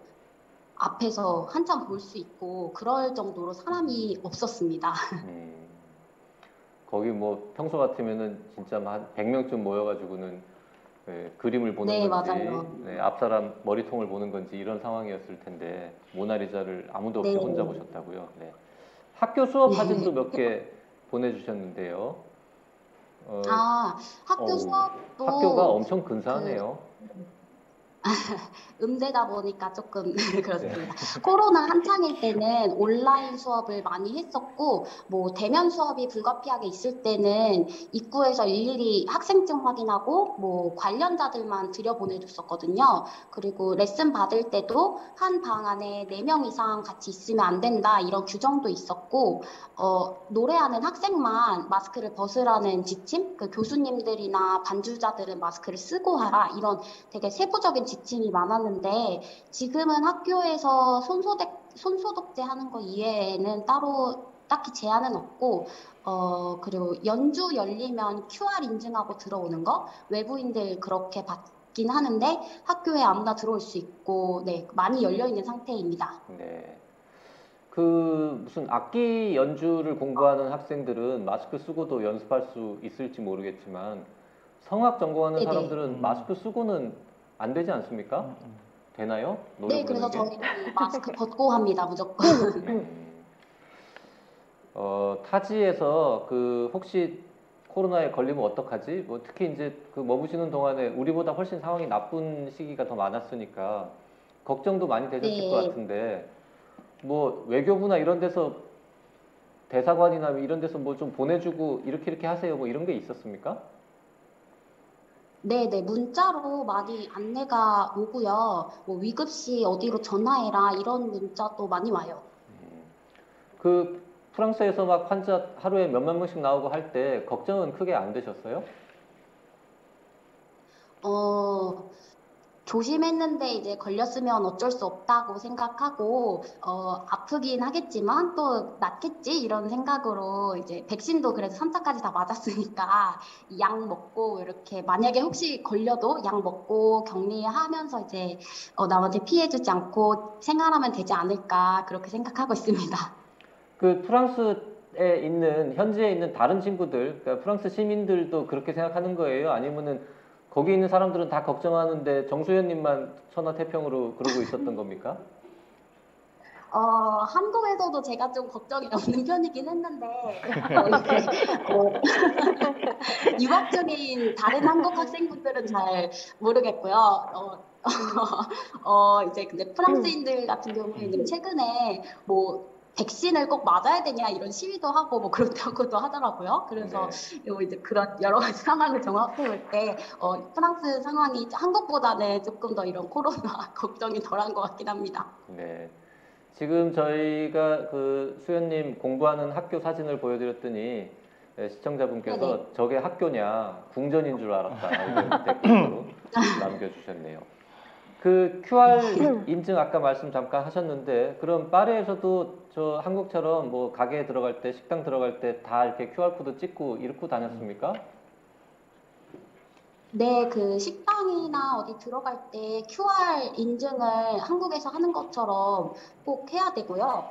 앞에서 한참 볼 수 있고, 그럴 정도로 사람이 없었습니다. 거기 뭐 평소 같으면은 진짜 한 100명쯤 모여가지고는 네, 그림을 보는 네, 건지 맞아요. 네, 앞사람 머리통을 보는 건지 이런 상황이었을 텐데 모나리자를 아무도 없이 네. 혼자 보셨다고요. 네. 학교 수업 사진도 몇 개 보내주셨는데요. 아, 학교 어우, 수업도 학교가 엄청 근사하네요. 음대다 보니까 조금 그렇습니다. 코로나 한창일 때는 온라인 수업을 많이 했었고, 뭐 대면 수업이 불가피하게 있을 때는 입구에서 일일이 학생증 확인하고, 뭐 관련자들만 들여보내줬었거든요. 그리고 레슨 받을 때도 한 방 안에 4명 이상 같이 있으면 안 된다 이런 규정도 있었고, 노래하는 학생만 마스크를 벗으라는 지침, 그 교수님들이나 반주자들은 마스크를 쓰고 하라 이런 되게 세부적인 지침이 많았는데 지금은 학교에서 손소독제 하는 거 이외에는 따로 딱히 제한은 없고 그리고 연주 열리면 QR 인증하고 들어오는 거 외부인들 그렇게 받긴 하는데 학교에 아무나 들어올 수 있고 네, 많이 열려 있는 상태입니다. 네. 그 무슨 악기 연주를 공부하는 학생들은 마스크 쓰고도 연습할 수 있을지 모르겠지만 성악 전공하는 네네. 사람들은 마스크 쓰고는 안 되지 않습니까? 되나요? 노래 네, 그래서 부르는 게? 저희도 마스크 벗고 합니다, 무조건. 타지에서 그 혹시 코로나에 걸리면 어떡하지? 뭐 특히 이제 그 머무시는 동안에 우리보다 훨씬 상황이 나쁜 시기가 더 많았으니까 걱정도 많이 되셨을 네. 것 같은데 뭐 외교부나 이런 데서 대사관이나 이런 데서 뭐 좀 보내주고 이렇게 하세요 뭐 이런 게 있었습니까? 네, 문자로 많이 안내가 오고요. 뭐 위급시 어디로 전화해라 이런 문자도 많이 와요. 그 프랑스에서 막 환자 하루에 몇만 명씩 나오고 할 때 걱정은 크게 안 되셨어요? 조심했는데 이제 걸렸으면 어쩔 수 없다고 생각하고 아프긴 하겠지만 또 낫겠지 이런 생각으로 이제 백신도 그래도 3차까지 다 맞았으니까 약 먹고 이렇게 만약에 혹시 걸려도 약 먹고 격리하면서 이제 남한테 피해 주지 않고 생활하면 되지 않을까 그렇게 생각하고 있습니다. 그 프랑스에 있는 현지에 있는 다른 친구들, 그러니까 프랑스 시민들도 그렇게 생각하는 거예요? 아니면은 거기 있는 사람들은 다 걱정하는데 정수현님만 천하태평으로 그러고 있었던 겁니까? 한국에서도 제가 좀 걱정이 없는 편이긴 했는데 유학 중인 다른 한국 학생분들은 잘 모르겠고요. 이제 근데 프랑스인들 같은 경우에는 최근에 뭐 백신을 꼭 맞아야 되냐 이런 시위도 하고 뭐 그렇다고도 하더라고요. 그래서 이제 그런 여러 가지 상황을 종합해 볼 때 프랑스 상황이 한국보다는 조금 더 이런 코로나 걱정이 덜한 것 같긴 합니다. 네. 지금 저희가 그 수현님 공부하는 학교 사진을 보여드렸더니 시청자분께서 네네. 저게 학교냐 궁전인 줄 알았다 이런 댓글로 남겨주셨네요. 그 QR 인증 아까 말씀 잠깐 하셨는데 그럼 파리에서도 저 한국처럼 뭐 가게에 들어갈 때 식당 들어갈 때 다 이렇게 QR 코드 찍고 이렇게 다녔습니까? 네, 그 식당이나 어디 들어갈 때 QR 인증을 한국에서 하는 것처럼 꼭 해야 되고요.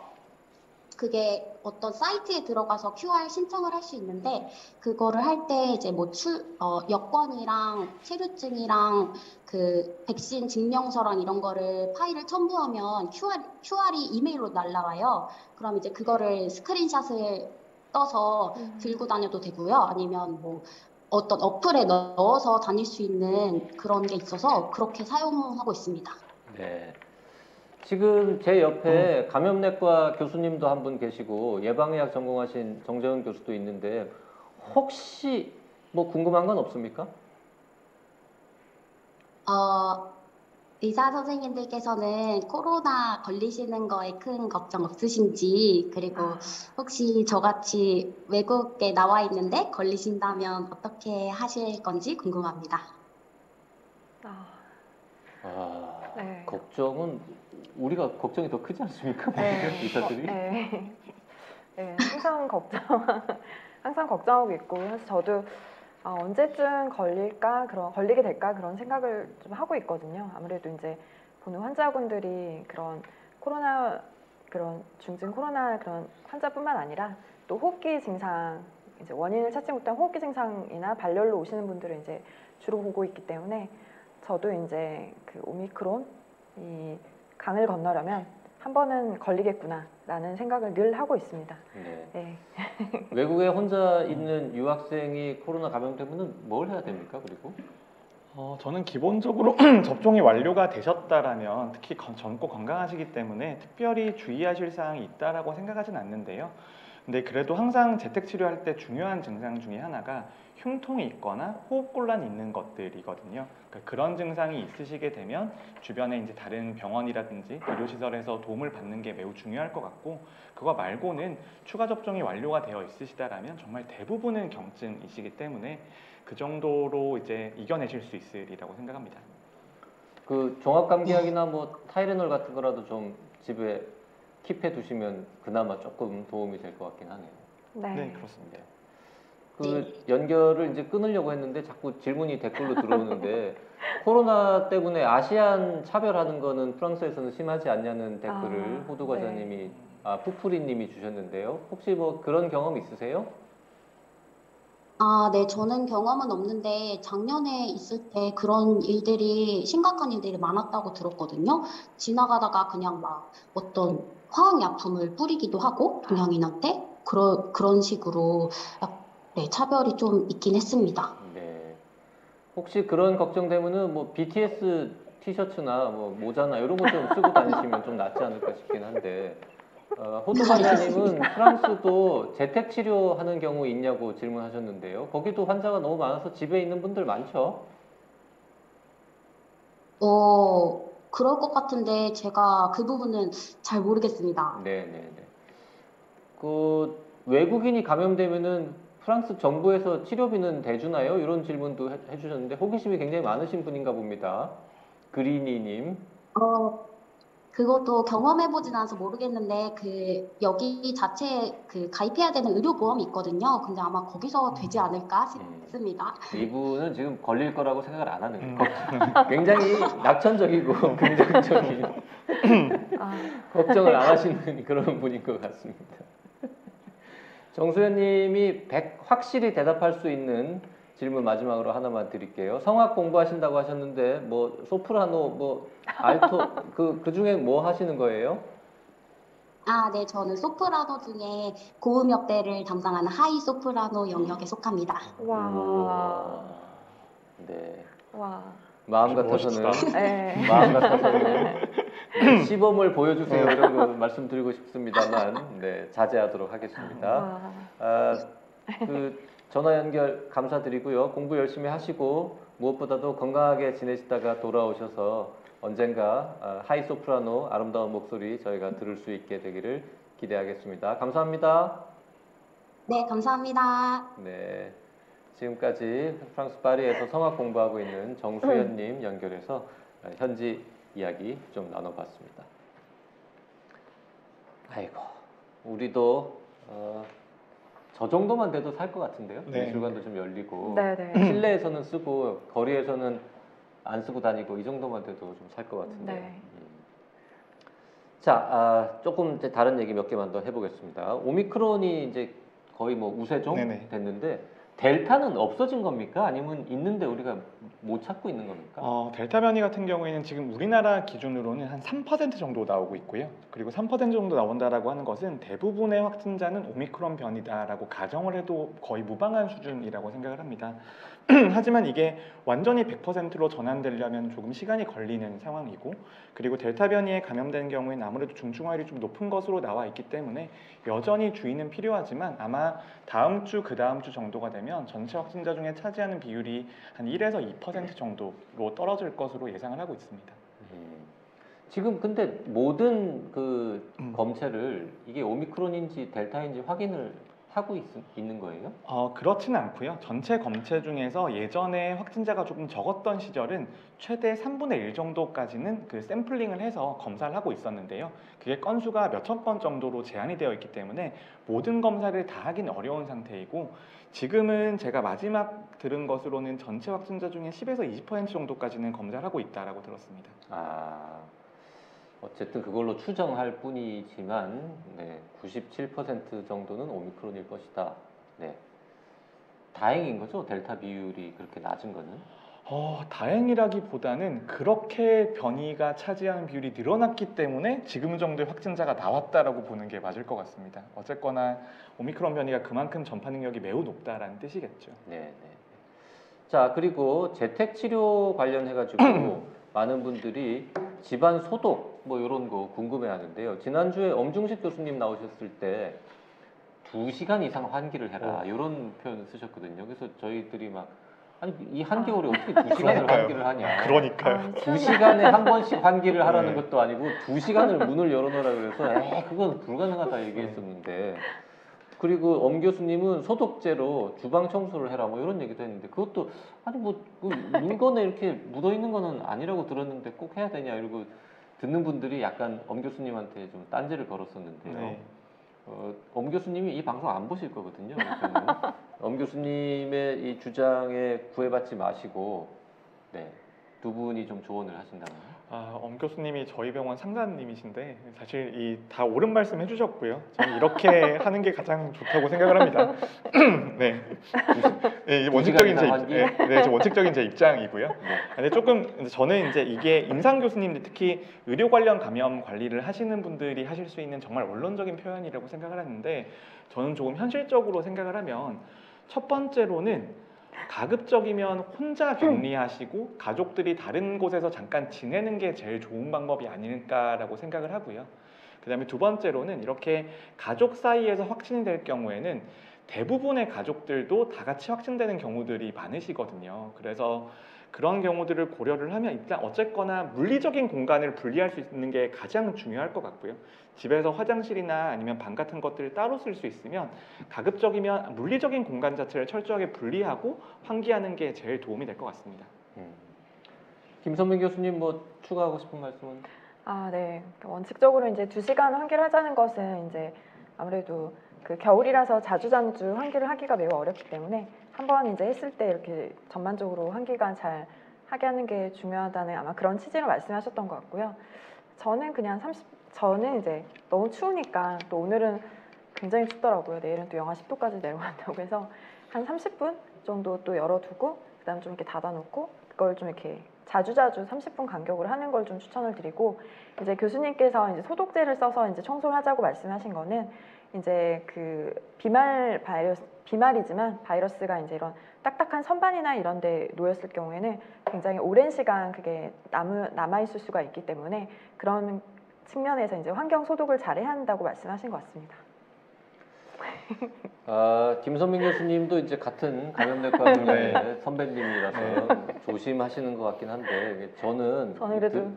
그게 어떤 사이트에 들어가서 QR 신청을 할 수 있는데 그거를 할 때 이제 뭐 여권이랑 체류증이랑 그 백신 증명서랑 이런 거를 파일을 첨부하면 QR이 이메일로 날라와요. 그럼 이제 그거를 스크린샷을 떠서 들고 다녀도 되고요. 아니면 뭐 어떤 어플에 넣어서 다닐 수 있는 그런 게 있어서 그렇게 사용하고 있습니다. 네. 지금 제 옆에 감염내과 교수님도 한 분 계시고 예방의학 전공하신 정재훈 교수도 있는데 혹시 뭐 궁금한 건 없습니까? 의사 선생님들께서는 코로나 걸리시는 거에 큰 걱정 없으신지, 그리고 혹시 저같이 외국에 나와 있는데 걸리신다면 어떻게 하실 건지 궁금합니다. 네. 걱정은 우리가 걱정이 더 크지 않습니까? 네. 의사들이? 네. 네, 항상 걱정하고 있고, 사실 저도 언제쯤 걸리게 될까 그런 생각을 좀 하고 있거든요. 아무래도 이제 보는 환자분들이 그런 중증 코로나 그런 환자뿐만 아니라 또 호흡기 증상, 이제 원인을 찾지 못한 호흡기 증상이나 발열로 오시는 분들을 이제 주로 보고 있기 때문에 저도 이제 그 오미크론 이 강을 건너려면 한 번은 걸리겠구나라는 생각을 늘 하고 있습니다. 네. 네. 외국에 혼자 있는 유학생이 코로나 감염되면 뭘 해야 됩니까? 그리고? 저는 기본적으로 접종이 완료가 되셨다라면 특히 젊고 건강하시기 때문에 특별히 주의하실 사항이 있다라고 생각하진 않는데요. 근데 그래도 항상 재택 치료할 때 중요한 증상 중에 하나가 흉통이 있거나 호흡곤란이 있는 것들이거든요. 그러니까 그런 증상이 있으시게 되면 주변에 이제 다른 병원이라든지 의료시설에서 도움을 받는 게 매우 중요할 것 같고, 그거 말고는 추가 접종이 완료가 되어 있으시다라면 정말 대부분은 경증이시기 때문에 그 정도로 이제 이겨내실 수 있으리라고 생각합니다. 그 종합감기약이나 뭐 타이레놀 같은 거라도 좀 집에 킵해 두시면 그나마 조금 도움이 될 것 같긴 하네요. 네, 그렇습니다. 그 연결을 이제 끊으려고 했는데 자꾸 질문이 댓글로 들어오는데 코로나 때문에 아시안 차별하는 거는 프랑스에서는 심하지 않냐는 댓글을 호두 과자님이 푸푸리님이 주셨는데요. 혹시 뭐 그런 경험 있으세요? 네, 저는 경험은 없는데 작년에 있을 때 그런 일들이 심각한 일들이 많았다고 들었거든요. 지나가다가 그냥 막 어떤 화학약품을 뿌리기도 하고 동양인한테 그런 식으로 네, 차별이 좀 있긴 했습니다. 네. 혹시 그런 걱정되면은 뭐 BTS 티셔츠나 뭐 모자나 이런 거 좀 쓰고 다니시면 좀 낫지 않을까 싶긴 한데 호두 과자님은 프랑스도 재택 치료하는 경우 있냐고 질문하셨는데요. 거기도 환자가 너무 많아서 집에 있는 분들 많죠? 그럴 것 같은데 제가 그 부분은 잘 모르겠습니다. 네네네. 그 외국인이 감염되면은 프랑스 정부에서 치료비는 대주나요? 이런 질문도 해주셨는데 호기심이 굉장히 많으신 분인가 봅니다. 그리니님. 그것도 경험해보진 않아서 모르겠는데, 여기 자체에 가입해야 되는 의료보험이 있거든요. 근데 아마 거기서 되지 않을까 싶습니다. 이분은 지금 걸릴 거라고 생각을 안 하는 거예요. 굉장히 낙천적이고 긍정적인 걱정을 안 하시는 그런 분인 것 같습니다. 정수현님이 확실히 대답할 수 있는 질문 마지막으로 하나만 드릴게요. 성악 공부하신다고 하셨는데 뭐 소프라노, 뭐 알토 그 중에 뭐 하시는 거예요? 네, 저는 소프라노 중에 고음 역대를 담당하는 하이 소프라노 영역에 속합니다. 와. 네. 와. 마음 멋있다. 같아서는 네. 네, 시범을 보여주세요 이런 거 말씀드리고 싶습니다만 네, 자제하도록 하겠습니다. 그 전화 연결 감사드리고요. 공부 열심히 하시고 무엇보다도 건강하게 지내시다가 돌아오셔서 언젠가 하이 소프라노 아름다운 목소리 저희가 들을 수 있게 되기를 기대하겠습니다. 감사합니다. 네, 감사합니다. 네, 지금까지 프랑스 파리에서 성악 공부하고 있는 정수현님 연결해서 현지 이야기 좀 나눠봤습니다. 아이고, 우리도 저 정도만 돼도 살 것 같은데요. 네. 미술관도 좀 열리고 네네. 실내에서는 쓰고 거리에서는 안 쓰고 다니고 이 정도만 돼도 좀 살 것 같은데. 네. 자, 조금 이제 다른 얘기 몇 개만 더 해보겠습니다. 오미크론이 이제 거의 뭐 우세종 네네. 됐는데 델타는 없어진 겁니까? 아니면 있는데 우리가 못 찾고 있는 겁니까? 델타 변이 같은 경우에는 지금 우리나라 기준으로는 한 3% 정도 나오고 있고요. 그리고 3% 정도 나온다라고 하는 것은 대부분의 확진자는 오미크론 변이다라고 가정을 해도 거의 무방한 수준이라고 생각을 합니다. 하지만 이게 완전히 100%로 전환되려면 조금 시간이 걸리는 상황이고, 그리고 델타 변이에 감염되는 경우에는 아무래도 중증화율이 좀 높은 것으로 나와 있기 때문에 여전히 주의는 필요하지만 아마 다음 주, 그 다음 주 정도가 되면 전체 확진자 중에 차지하는 비율이 한 1에서 2% 정도로 떨어질 것으로 예상을 하고 있습니다. 지금 근데 모든 그 검체를 이게 오미크론인지 델타인지 확인을 하고 있는 거예요? 그렇지는 않고요. 전체 검체 중에서 예전에 확진자가 조금 적었던 시절은 최대 3분의 1 정도까지는 그 샘플링을 해서 검사를 하고 있었는데요. 그게 건수가 몇천 건 정도로 제한이 되어 있기 때문에 모든 검사를 다 하기는 어려운 상태이고, 지금은 제가 마지막 들은 것으로는 전체 확진자 중에 10에서 20% 정도까지는 검사를 하고 있다라고 들었습니다. 어쨌든 그걸로 추정할 뿐이지만 97% 정도는 오미크론일 것이다. 네. 다행인 거죠? 델타 비율이 그렇게 낮은 거는? 다행이라기보다는 그렇게 변이가 차지하는 비율이 늘어났기 때문에 지금 정도의 확진자가 나왔다라고 보는 게 맞을 것 같습니다. 어쨌거나 오미크론 변이가 그만큼 전파 능력이 매우 높다라는 뜻이겠죠. 네. 자, 그리고 재택 치료 관련해가지고 많은 분들이 집안 소독 뭐 이런 거 궁금해하는데요. 지난주에 엄중식 교수님 나오셨을 때 2시간 이상 환기를 해라 이런 표현을 쓰셨거든요. 그래서 저희들이 막 아니 이 한겨울에 어떻게 2시간을 환기를 하냐. 그러니까요. 2시간에 한 번씩 환기를 하라는 네. 것도 아니고 2시간을 문을 열어놓으라 그래서 그건 불가능하다 얘기했었는데, 그리고 엄 교수님은 소독제로 주방 청소를 해라 뭐 이런 얘기도 했는데, 그것도 아니 뭐 물건에 이렇게 묻어 있는 거는 아니라고 들었는데 꼭 해야 되냐 이러고 듣는 분들이 약간 엄 교수님한테 좀 딴지를 걸었었는데요. 네. 엄 교수님이 이 방송 안 보실 거거든요. 그러니까 엄 교수님의 이 주장에 구애받지 마시고 두 분이 좀 조언을 하신다면. 엄 교수님이 저희 병원 상담님이신데 사실 이 다 옳은 말씀 해주셨고요. 저는 이렇게 하는 게 가장 좋다고 생각을 합니다. 네, 원칙적인 원칙적인 제 입장이고요. 근데 조금 저는 이제 이게 임상 교수님, 특히 의료 관련 감염 관리를 하시는 분들이 하실 수 있는 정말 원론적인 표현이라고 생각을 하는데, 저는 조금 현실적으로 생각을 하면 첫 번째로는 가급적이면 혼자 격리하시고 가족들이 다른 곳에서 잠깐 지내는 게 제일 좋은 방법이 아닐까라고 생각을 하고요. 그 다음에 두 번째로는 이렇게 가족 사이에서 확진이 될 경우에는 대부분의 가족들도 다 같이 확진되는 경우들이 많으시거든요. 그래서 그런 경우들을 고려를 하면 일단 어쨌거나 물리적인 공간을 분리할 수 있는 게 가장 중요할 것 같고요. 집에서 화장실이나 아니면 방 같은 것들을 따로 쓸 수 있으면 가급적이면 물리적인 공간 자체를 철저하게 분리하고 환기하는 게 제일 도움이 될 것 같습니다. 김선민 교수님 뭐 추가하고 싶은 말씀은? 네. 원칙적으로 이제 2시간 환기를 하자는 것은 이제 아무래도 그 겨울이라서 자주 환기를 하기가 매우 어렵기 때문에 한번 이제 했을 때 이렇게 전반적으로 환기가 잘 하게 하는 게 중요하다는 아마 그런 취지로 말씀하셨던 것 같고요. 저는 이제 너무 추우니까, 또 오늘은 굉장히 춥더라고요. 내일은 또 영하 10도까지 내려간다고 해서 한 30분 정도 또 열어두고 그다음 좀 이렇게 닫아놓고 그걸 좀 이렇게 자주 30분 간격으로 하는 걸 좀 추천을 드리고, 이제 교수님께서 이제 소독제를 써서 이제 청소를 하자고 말씀하신 거는 이제 그 비말이지만 바이러스가 이제 이런 딱딱한 선반이나 이런 데 놓였을 경우에는 굉장히 오랜 시간 그게 남아 있을 수가 있기 때문에 그런 측면에서 이제 환경 소독을 잘 해야 한다고 말씀하신 것 같습니다. 김선민 교수님도 이제 같은 감염내과 분야의 선배님이라서 조심하시는 것 같긴 한데, 저는 그래도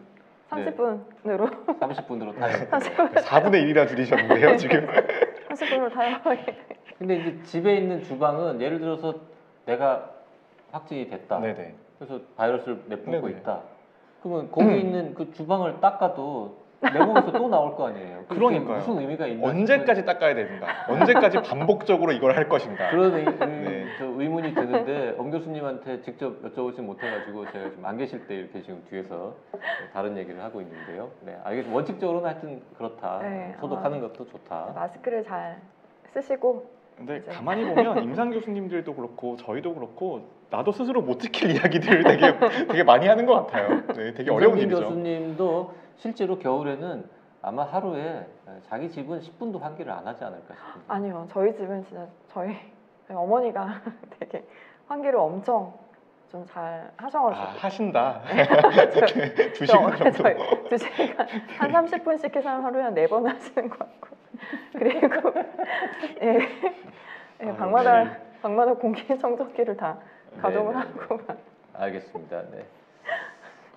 30분으로 30분으로 타요. 4분의 1이나 줄이셨는데요, 지금. 30분으로 타협하게. 근데 이제 집에 있는 주방은 예를 들어서 내가 확진이 됐다. 네네. 그래서 바이러스를 내뿜고 네네. 있다. 그러면 거기 있는 그 주방을 닦아도 내몸에서 또 나올 거 아니에요. 그게 그러니까요. 무슨 의미가 있나? 언제까지 닦아야 되는가? 언제까지 반복적으로 이걸 할 것인가? 그런 네. 저 의문이 드는데 엄 교수님한테 직접 여쭤보지 못해가지고 제가 지금 안 계실 때 이렇게 지금 뒤에서 다른 얘기를 하고 있는데요. 네, 알겠습니다. 원칙적으로는 하여튼 그렇다. 네, 소독하는 것도 좋다. 마스크를 잘 쓰시고 근데 이제. 가만히 보면 임상 교수님들도 그렇고 저희도 그렇고 나도 스스로 못 지킬 이야기들을 되게 많이 하는 것 같아요. 네, 되게 어려운 임상빈 일이죠. 교수님도 실제로 겨울에는 아마 하루에 자기 집은 10분도 환기를 안 하지 않을까 싶은데. 아니요, 저희 집은 진짜 저희 어머니가 되게 환기를 엄청 좀 잘 하셔가지고 하신다. 저- 2시간 정도. 저희 2시간 한 30분씩 해서 하루에 한 4번 하시는 것 같고 그리고 예, 예, 아, 방마다 공기청정기를 다 가동을 네, 네, 하고 막. 알겠습니다. 네.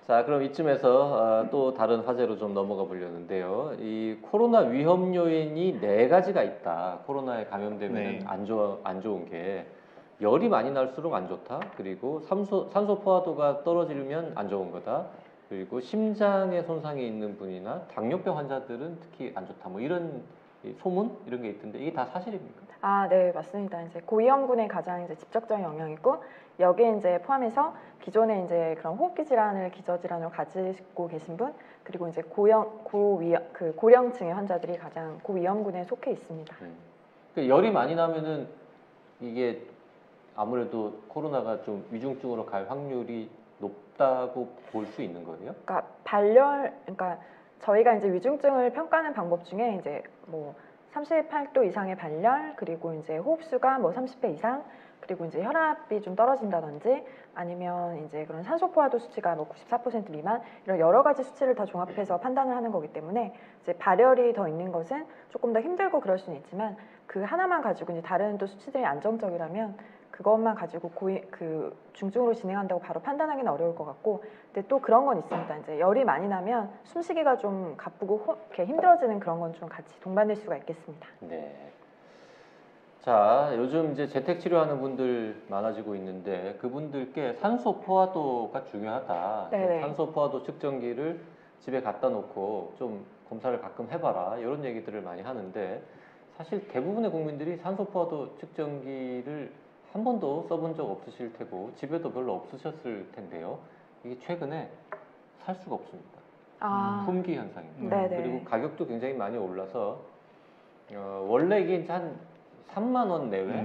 자, 그럼 이쯤에서 또 다른 화제로 좀 넘어가 보려는데요. 이 코로나 위험 요인이 4가지가 있다. 코로나에 감염되면 네. 안 좋은 게 열이 많이 날수록 안 좋다. 그리고 산소 포화도가 떨어지면 안 좋은 거다. 그리고 심장에 손상이 있는 분이나 당뇨병 환자들은 특히 안 좋다. 뭐 이런 소문 이런 게 있던데 이게 다 사실입니까? 아, 네, 맞습니다. 이제 고위험군에 가장 이제 직접적인 영향이고 여기에 이제 포함해서 기존에 이제 그런 호흡기 질환을 기저질환으로 가지고 계신 분 그리고 이제 고령층의 환자들이 가장 고위험군에 속해 있습니다. 그 열이 많이 나면은 이게 아무래도 코로나가 좀 위중증으로 갈 확률이 높다고 볼 수 있는 거예요? 그러니까 저희가 이제 위중증을 평가하는 방법 중에 이제 뭐 38도 이상의 발열 그리고 이제 호흡수가 뭐 30배 이상 그리고 이제 혈압이 좀 떨어진다든지 아니면 이제 그런 산소 포화도 수치가 뭐 94% 미만 이런 여러 가지 수치를 다 종합해서 판단을 하는 거기 때문에 이제 발열이 더 있는 것은 조금 더 힘들고 그럴 수는 있지만 그 하나만 가지고 이제 다른 또 수치들이 안정적이라면 그것만 가지고 중증으로 진행한다고 바로 판단하기는 어려울 것 같고 근데 또 그런 건 있습니다. 이제 열이 많이 나면 숨쉬기가 좀 가쁘고 이렇게 힘들어지는 그런 건 좀 같이 동반될 수가 있겠습니다. 네. 자, 요즘 이제 재택 치료하는 분들 많아지고 있는데 그분들께 산소 포화도가 중요하다. 네네. 산소 포화도 측정기를 집에 갖다 놓고 좀 검사를 가끔 해봐라. 이런 얘기들을 많이 하는데 사실 대부분의 국민들이 산소 포화도 측정기를 한 번도 써본 적 없으실 테고 집에도 별로 없으셨을 텐데요. 이게 최근에 살 수가 없습니다. 품귀 현상입니다. 네네. 그리고 가격도 굉장히 많이 올라서 원래 이게 한 3만 원 내외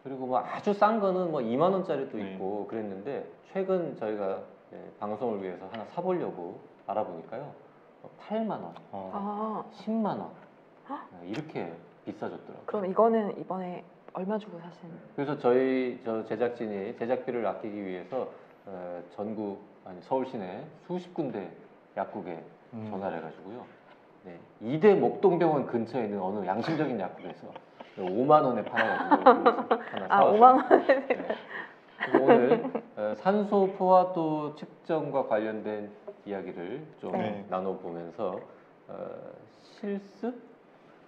그리고 뭐 아주 싼 거는 뭐 2만 원짜리도 네. 있고 그랬는데 최근 저희가 방송을 위해서 하나 사보려고 알아보니까요 8만 원, 10만 원 이렇게 비싸졌더라고요. 그럼 이거는 이번에 얼마 주고 사신? 그래서 저 제작진이 제작비를 아끼기 위해서 전국 아니 서울 시내 수십 군데 약국에 전화를 해가지고요. 네, 2대 목동병원 근처에 있는 어느 양심적인 약국에서 5만 원에 팔아가지고 하나 사왔어요. 5만 원에. 네. 그래서 오늘 산소 포화도 측정과 관련된 이야기를 좀 네. 나눠보면서 실습?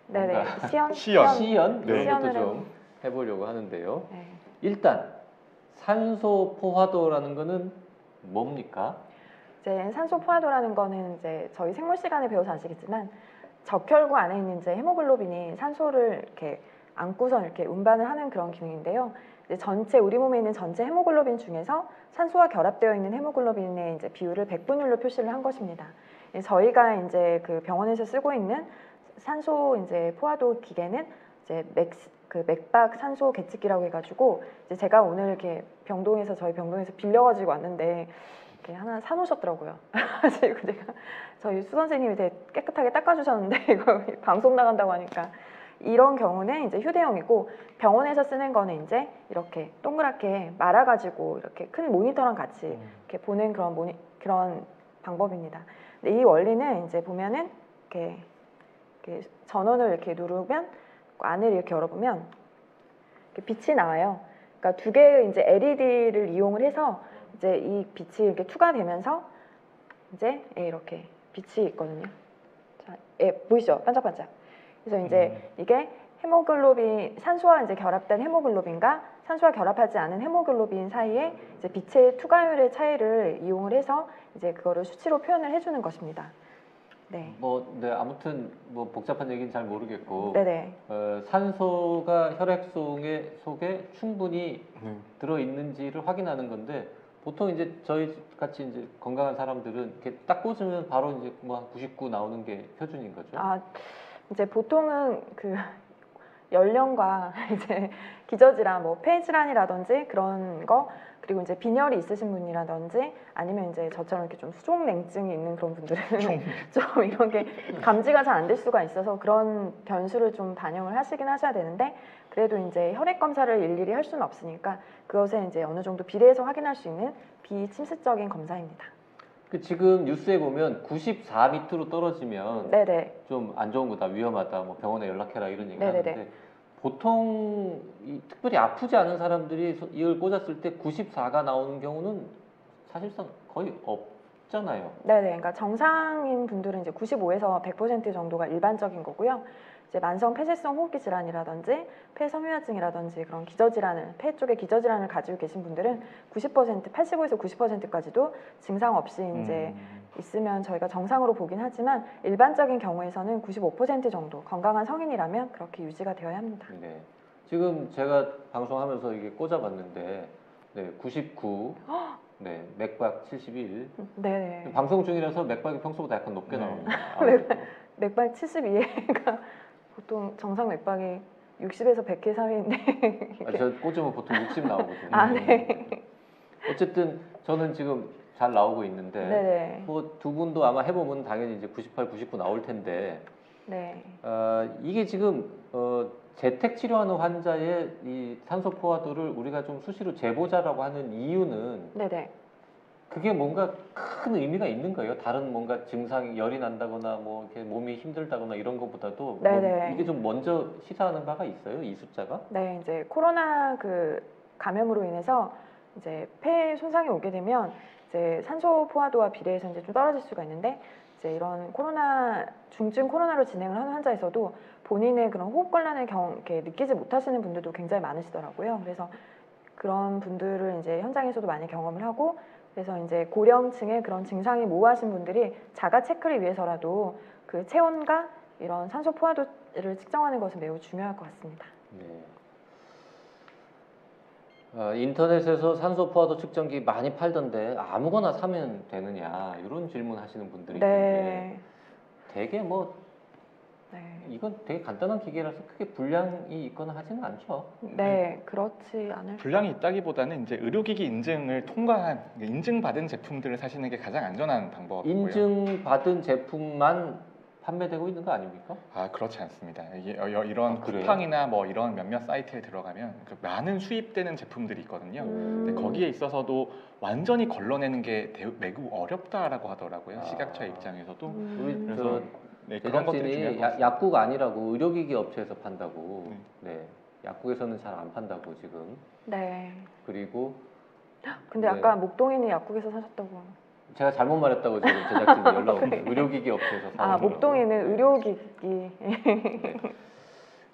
네네. 뭔가 시연. 시연 네. 이런 것도 시연을 좀 해보려고 하는데요. 네. 일단 산소 포화도라는 거는 뭡니까? 이제 산소 포화도라는 거는 이제 저희 생물 시간에 배워서 아시겠지만 적혈구 안에 있는 이제 헤모글로빈이 산소를 이렇게 안고서 이렇게 운반을 하는 그런 기능인데요. 이제 우리 몸에 있는 전체 헤모글로빈 중에서 산소와 결합되어 있는 헤모글로빈의 이제 비율을 백분율로 표시를 한 것입니다. 저희가 이제 그 병원에서 쓰고 있는 산소 이제 포화도 기계는 이제 맥박 산소 계측기라고 해가지고 이제 제가 오늘 이렇게 저희 병동에서 빌려가지고 왔는데 이렇게 하나 사놓으셨더라고요. 그리고 제가 저희 수 선생님이 되게 깨끗하게 닦아주셨는데 이거 방송 나간다고 하니까 이런 경우는 이제 휴대용이고 병원에서 쓰는 거는 이제 이렇게 동그랗게 말아가지고 이렇게 큰 모니터랑 같이 이렇게 보는 그런 방법입니다. 근데 이 원리는 이제 보면은 이렇게 전원을 이렇게 누르면 안을 이렇게 열어보면 이렇게 빛이 나와요. 그러니까 두 개의 이제 LED를 이용을 해서 이제 이 빛이 이렇게 투과되면서 이제 이렇게 빛이 있거든요. 자, 보이시죠? 반짝반짝. 그래서 이제 이게 산소와 이제 결합된 헤모글로빈과 산소와 결합하지 않은 헤모글로빈 사이에 이제 빛의 투과율의 차이를 이용을 해서 이제 그거를 수치로 표현을 해주는 것입니다. 네. 네, 아무튼 뭐 복잡한 얘기는 잘 모르겠고 네네. 산소가 혈액 속에 충분히 네. 들어 있는지를 확인하는 건데 보통 이제 저희 같이 이제 건강한 사람들은 이렇게 딱 꽂으면 바로 이제 뭐 99 나오는 게 표준인 거죠. 아, 이제 보통은 그 연령과 이제 기저질환, 뭐 폐질환이라든지 그런 거, 그리고 이제 빈혈이 있으신 분이라든지 아니면 이제 저처럼 이렇게 좀 수족냉증이 있는 그런 분들은 좀 이런 게 감지가 잘 안 될 수가 있어서 그런 변수를 좀 반영을 하시긴 하셔야 되는데, 그래도 이제 혈액 검사를 일일이 할 수는 없으니까 그것에 이제 어느 정도 비례해서 확인할 수 있는 비침습적인 검사입니다. 지금 뉴스에 보면 94 밑으로 떨어지면 네네. 좀 안 좋은 거다, 위험하다, 뭐 병원에 연락해라 이런 얘기 네네네. 하는데 보통 특별히 아프지 않은 사람들이 이걸 꽂았을 때 94가 나오는 경우는 사실상 거의 없잖아요. 네네. 그러니까 정상인 분들은 이제 95에서 100% 정도가 일반적인 거고요. 이제 만성 폐쇄성 호흡기 질환이라든지 폐섬유화증이라든지 그런 기저질환을, 폐 쪽에 기저질환을 가지고 계신 분들은 90%, 85에서 90%까지도 증상 없이 이제 있으면 저희가 정상으로 보긴 하지만 일반적인 경우에서는 95% 정도 건강한 성인이라면 그렇게 유지가 되어야 합니다. 네. 지금 제가 방송하면서 이게 꽂아봤는데, 네, 99, 네, 맥박 71. 네. 방송 중이라서 맥박이 평소보다 약간 높게 네. 나옵니다. 맥박 72회가 보통 정상 맥박이 60에서 100회 사이인데. 저 꽂으면 보통 60 나오거든요. 아, 네. 어쨌든 저는 지금 잘 나오고 있는데, 네네. 뭐 두 분도 아마 해보면 당연히 이제 98, 99 나올 텐데, 네. 이게 지금 재택 치료하는 환자의 이 산소 포화도를 우리가 좀 수시로 재보자라고 하는 이유는 네네. 그게 뭔가 큰 의미가 있는 거예요. 다른 뭔가 증상이 열이 난다거나 뭐 이렇게 몸이 힘들다거나 이런 것보다도 네네. 이게 좀 먼저 시사하는 바가 있어요. 이 숫자가? 네, 이제 코로나 그 감염으로 인해서 이제 폐에 손상이 오게 되면 이제 산소 포화도와 비례해서 이제 좀 떨어질 수가 있는데, 이제 이런 코로나 중증 코로나로 진행을 하는 환자에서도 본인의 그런 호흡곤란을 이렇게 느끼지 못하시는 분들도 굉장히 많으시더라고요. 그래서 그런 분들을 이제 현장에서도 많이 경험을 하고, 그래서 이제 고령층의 그런 증상이 모호하신 분들이 자가 체크를 위해서라도 그 체온과 이런 산소 포화도를 측정하는 것은 매우 중요할 것 같습니다. 네. 인터넷에서 산소 포화도 측정기 많이 팔던데 아무거나 사면 되느냐 이런 질문 하시는 분들이 있는데 네. 되게 뭐 네. 이건 되게 간단한 기계라서 크게 불량이 있거나 하지는 않죠. 네, 그렇지 않을. 불량이 있다기보다는 이제 의료기기 인증을 통과한 인증받은 제품들을 사시는 게 가장 안전한 방법이고요. 인증받은 제품만 판매되고 있는 거 아닙니까? 아, 그렇지 않습니다. 이게 이런 그래요? 쿠팡이나 뭐 이런 몇몇 사이트에 들어가면 그 많은 수입되는 제품들이 있거든요. 근데 거기에 있어서도 완전히 걸러내는 게 매우 어렵다라고 하더라고요. 시각처 입장에서도. 우리 그래서 네, 그런 것들이 중요한 제작진이 것 같습니다. 약국 아니라고 의료기기 업체에서 판다고. 네. 약국에서는 잘 안 판다고 지금. 네. 그리고 근데 네. 아까 목동이는 약국에서 사셨다고. 제가 잘못 말했다고 지금 제작진이 연락 왔어요. 의료기기 업체에서 아, 사오더라고요. 목동에는 의료기기. 네.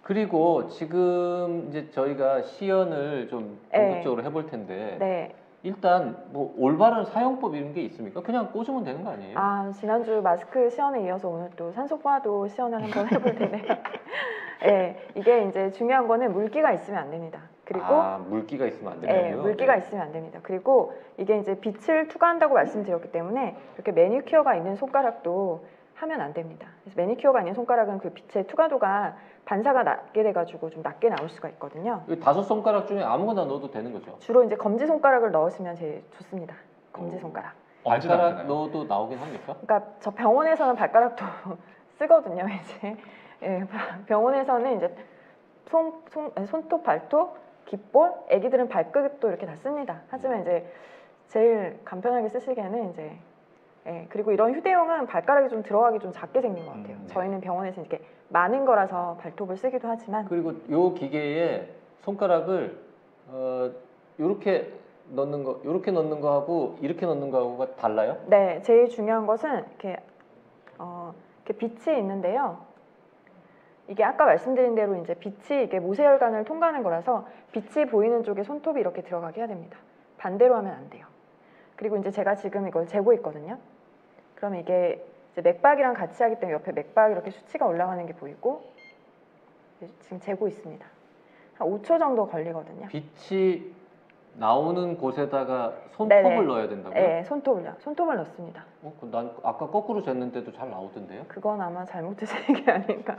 그리고 지금 이제 저희가 시연을 좀 본격적으로 해볼 텐데 네. 일단 뭐 올바른 사용법 이런 게 있습니까? 그냥 꽂으면 되는 거 아니에요? 아, 지난주 마스크 시연에 이어서 오늘 또 산소 포화도 시연을 한번 해볼 텐데. 네, 이게 이제 중요한 거는 물기가 있으면 안 됩니다. 그리고 물기가 있으면 안 네, 된다고요? 물기가 네. 있으면 안 됩니다. 그리고 이게 이제 빛을 투과한다고 말씀드렸기 때문에 이렇게 매니큐어가 있는 손가락도 하면 안 됩니다. 그래서 매니큐어가 있는 손가락은 그 빛의 투과도가 반사가 낮게 돼가지고 좀 낮게 나올 수가 있거든요. 이 5손가락 중에 아무거나 넣어도 되는 거죠? 주로 이제 검지 손가락을 넣으시면 제일 좋습니다. 검지 손가락. 엄지도 안 발가락 되나요? 넣어도 나오긴 합니까? 그러니까 저 병원에서는 발가락도 쓰거든요. 이제 예, 병원에서는 이제 손톱, 발톱, 귓볼, 아기들은 발끝도 이렇게 다 씁니다. 하지만 이제 제일 간편하게 쓰시기에는 이제 그리고 이런 휴대용은 발가락이 좀 들어가기 좀 작게 생긴 것 같아요. 네. 저희는 병원에서 이렇게 많은 거라서 발톱을 쓰기도 하지만 그리고 요 기계에 손가락을 요렇게 넣는 거, 요렇게 넣는 거하고 이렇게 넣는 거하고가 달라요? 네, 제일 중요한 것은 이렇게 빛이 있는데요. 이게 아까 말씀드린 대로 이제 빛이 이게 모세혈관을 통과하는 거라서 빛이 보이는 쪽에 손톱이 이렇게 들어가게 해야 됩니다. 반대로 하면 안 돼요. 그리고 이제 제가 지금 이걸 재고 있거든요. 그러면 이게 이제 맥박이랑 같이 하기 때문에 옆에 맥박 이렇게 수치가 올라가는 게 보이고 지금 재고 있습니다. 한 5초 정도 걸리거든요. 빛이 나오는 곳에다가 손톱을 네네. 넣어야 된다고요? 네, 손톱을 넣습니다. 난 아까 거꾸로 쟀는데도 잘 나오던데요? 그건 아마 잘못 드시는 게 아닐까.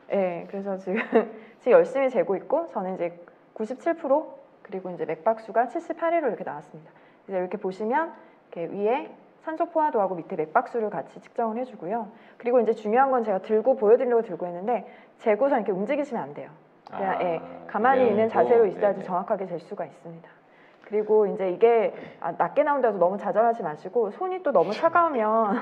네, 그래서 지금 열심히 재고 있고 저는 이제 97% 그리고 이제 맥박수가 78회로 이렇게 나왔습니다. 이제 이렇게 보시면 이렇게 위에 산소 포화도하고 밑에 맥박수를 같이 측정을 해주고요. 그리고 이제 중요한 건 제가 들고 보여드리려고 들고 했는데 재고선 이렇게 움직이시면 안 돼요. 그냥 예, 가만히 있는 자세로 있어야지 네네. 정확하게 잴 수가 있습니다. 그리고 이제 이게 낮게 나온다고 너무 좌절하지 마시고 손이 또 너무 차가우면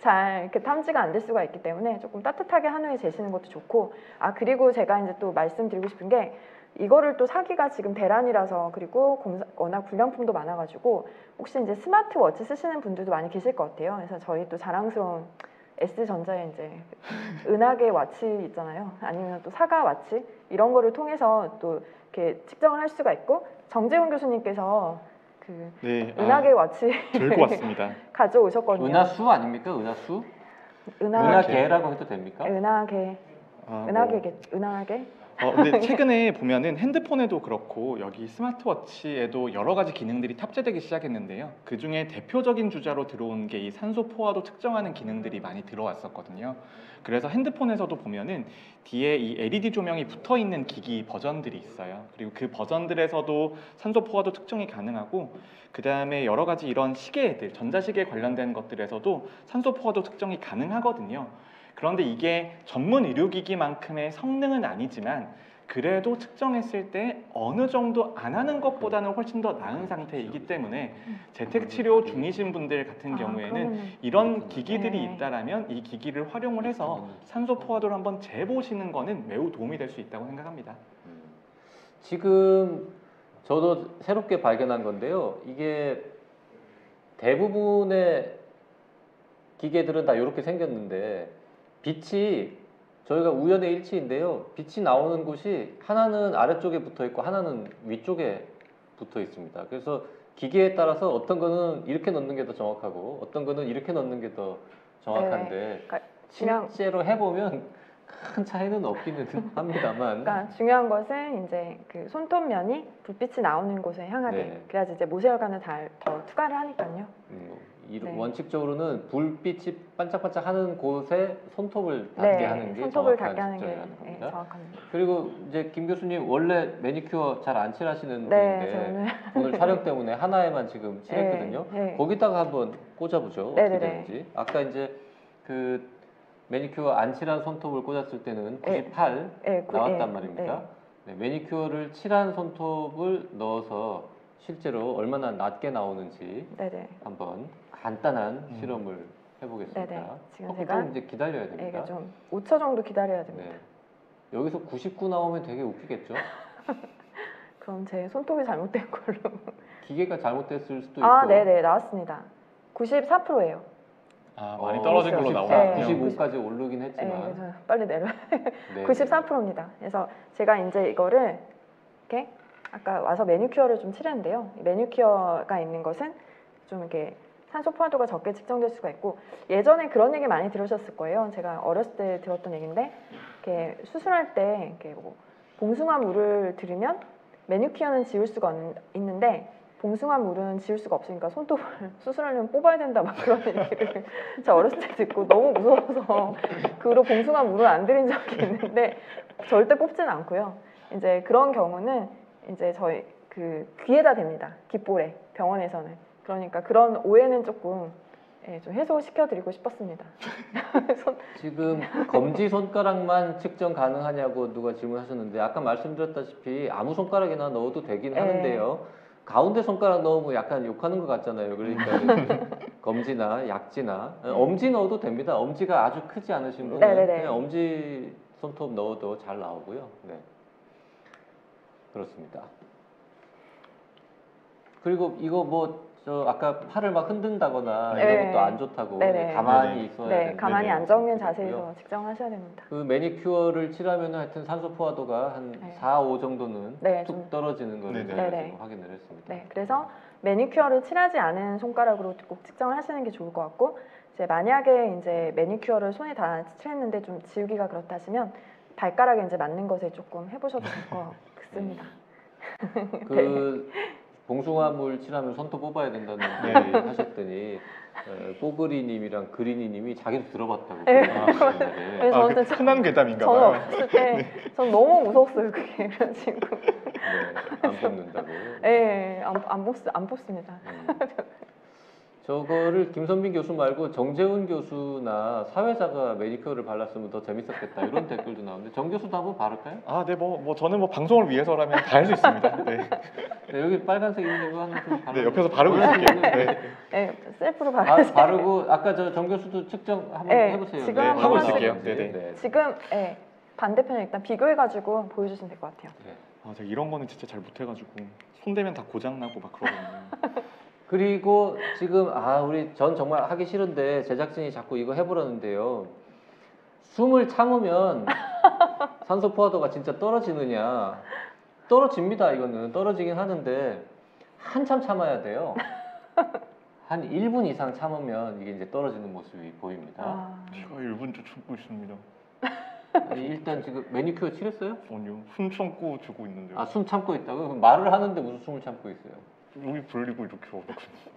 잘 이렇게 탐지가 안 될 수가 있기 때문에 조금 따뜻하게 한 후에 재시는 것도 좋고 그리고 제가 이제 또 말씀드리고 싶은 게 이거를 또 사기가 지금 대란이라서 그리고 워낙 불량품도 많아가지고 혹시 이제 스마트워치 쓰시는 분들도 많이 계실 것 같아요. 그래서 저희 또 자랑스러운 S전자의 이제 은하계 와치 있잖아요. 아니면 또 사과 와치 이런 거를 통해서 또 이렇게 측정을 할 수가 있고 정재훈 교수님께서 그 네, 은하계 와치 들고 왔습니다. 가져오셨거든요. 은하수 아닙니까? 은하수? 은하계라고 해도 됩니까? 은하계, 은하계. 근데 최근에 보면은 핸드폰에도 그렇고 여기 스마트워치에도 여러 가지 기능들이 탑재되기 시작했는데요. 그 중에 대표적인 주자로 들어온 게 이 산소 포화도 측정하는 기능들이 많이 들어왔었거든요. 그래서 핸드폰에서도 보면은 뒤에 이 LED 조명이 붙어 있는 기기 버전들이 있어요. 그리고 그 버전들에서도 산소 포화도 측정이 가능하고 그 다음에 여러 가지 이런 시계들, 전자시계 관련된 것들에서도 산소 포화도 측정이 가능하거든요. 그런데 이게 전문 의료기기만큼의 성능은 아니지만 그래도 측정했을 때 어느 정도 안 하는 것보다는 훨씬 더 나은 상태이기 때문에 재택치료 중이신 분들 같은 경우에는 그러면은 이런 기기들이 네. 있다라면 이 기기를 활용을 해서 산소 포화도를 한번 재보시는 거는 매우 도움이 될 수 있다고 생각합니다. 지금 저도 새롭게 발견한 건데요. 이게 대부분의 기계들은 다 이렇게 생겼는데 빛이 저희가 우연의 일치인데요. 빛이 나오는 곳이 하나는 아래쪽에 붙어 있고 하나는 위쪽에 붙어 있습니다. 그래서 기계에 따라서 어떤 거는 이렇게 넣는 게 더 정확하고 어떤 거는 이렇게 넣는 게 더 정확한데 그러니까 중요한, 실제로 해보면 큰 차이는 없기는 합니다만 그러니까 중요한 것은 이제 그 손톱면이 불빛이 나오는 곳에 향하게 네. 그래야지 이제 모세혈관을 더 투과를 하니까요. 네. 원칙적으로는 불빛이 반짝반짝하는 곳에 손톱을 닿게 하는 게 손톱을 정확한 닿게 하는 게 측정이라는 겁니다. 정확합니다. 그리고 이제 김 교수님 원래 매니큐어 잘 안 칠하시는 네, 분인데 오늘 촬영 때문에 하나에만 지금 칠했거든요. 네. 거기다가 한번 꽂아보죠. 네네네. 어떻게 되는지. 아까 이제 그 매니큐어 안 칠한 손톱을 꽂았을 때는 98 나왔단 말입니다. 네, 매니큐어를 칠한 손톱을 넣어서 실제로 얼마나 낮게 나오는지 한번 간단한 실험을 해보겠습니다. 네네. 지금 조금 제가 이제 기다려야 됩니다. 네, 좀 5초 정도 기다려야 됩니다. 네. 여기서 99 나오면 되게 웃기겠죠? 그럼 제 손톱이 잘못된 걸로. 기계가 잘못됐을 수도 있고. 네네, 나왔습니다. 94%예요. 많이 떨어진 걸로 94, 나오네요. 95까지 오르긴 했지만. 네, 그래서 빨리 내려야 네. 94%입니다. 그래서 제가 이제 이거를 이렇게 아까 와서 매니큐어를 좀 칠했는데요. 이 매니큐어가 있는 것은 좀 이렇게 산소 포화도가 적게 측정될 수가 있고 예전에 그런 얘기 많이 들으셨을 거예요. 제가 어렸을 때 들었던 얘기인데 이렇게 수술할 때 이렇게 뭐 봉숭아 물을 들이면 매니큐어는 지울 수가 있는데 봉숭아 물은 지울 수가 없으니까 손톱을 수술하려면 뽑아야 된다 막 그런 얘기를 제가 어렸을 때 듣고 너무 무서워서 그 후로 봉숭아 물을 안 들인 적이 있는데 절대 뽑지는 않고요. 이제 그런 경우는 이제 저희 그 귀에다 댑니다. 귓볼에 병원에서는. 그러니까 그런 오해는 조금 좀 해소시켜드리고 싶었습니다. 지금 검지 손가락만 측정 가능하냐고 누가 질문하셨는데 아까 말씀드렸다시피 아무 손가락이나 넣어도 되긴 하는데요. 가운데 손가락 넣으면 약간 욕하는 것 같잖아요. 그러니까 검지나 약지나 엄지 넣어도 됩니다. 엄지가 아주 크지 않으신 분은 그냥 엄지 손톱 넣어도 잘 나오고요. 네. 그렇습니다. 그리고 이거 뭐 저 아까 팔을 막 흔든다거나 네. 이런 것도 안 좋다고 네네. 가만히 네네. 있어야 네, 된다. 가만히 네네. 안정된 그랬고요. 자세에서 측정하셔야 됩니다. 그 매니큐어를 칠하면 하여튼 산소 포화도가 한 네. 4, 5 정도는 네, 툭 좀- 떨어지는 거를 네네. 저희가 네네. 지금 확인을 했습니다. 네, 그래서 매니큐어를 칠하지 않은 손가락으로 꼭 측정을 하시는 게 좋을 것 같고, 이제 만약에 이제 매니큐어를 손에 다 칠했는데 좀 지우기가 그렇다 하시면 발가락에 이제 맞는 것에 조금 해보셔도 될 것 같습니다. 그 봉숭아물 칠하면 손톱 뽑아야 된다는 네. 얘기 하셨더니 뽀그리님이랑 그린이님이 자기도 들어봤다고. 네. 그러는데 그래서 아, 저한테 그 흔한 괴담인가 저는 봐요. 없을 때 전 너무 무서웠어요 그게. 그래가지고 안 뽑는다고. 예, 안 뽑습니다. 저거를 김선민 교수 말고 정재훈 교수나 사회자가 매니큐어를 발랐으면 더 재밌었겠다 이런 댓글도 나오는데 정 교수도 한번 바를까요? 아, 네, 뭐 저는 뭐 방송을 위해서라면 다 할 수 있습니다. 네. 네, 여기 빨간색 있는 거 하나 좀 바르고. 네, 옆에서 바르고 있을게요. 네. 예, 셀프로 바르세요. 바르고 아까 저 정 교수도 측정 한번 네, 해보세요. 지금 네, 한번 하고 하시고. 있을게요. 네네. 지금 예, 반대편을 일단 비교해가지고 보여주시면 될 것 같아요. 아, 제가 이런 거는 진짜 잘 못해가지고 손 대면 다 고장 나고 막 그러거든요. 그리고 지금 우리 전 정말 하기 싫은데 제작진이 자꾸 이거 해보라는데요. 숨을 참으면 산소 포화도가 진짜 떨어지느냐? 떨어집니다. 이거는 떨어지긴 하는데 한참 참아야 돼요. 한 1분 이상 참으면 이게 이제 떨어지는 모습이 보입니다. 아, 제가 1분째 참고 있습니다. 아니, 일단 지금 매니큐어 칠했어요? 아니요, 숨 참고 주고 있는데요. 숨 참고 있다고? 그럼 말을 하는데 무슨 숨을 참고 있어요? 여기 벌리고 이렇게 어렵거든요.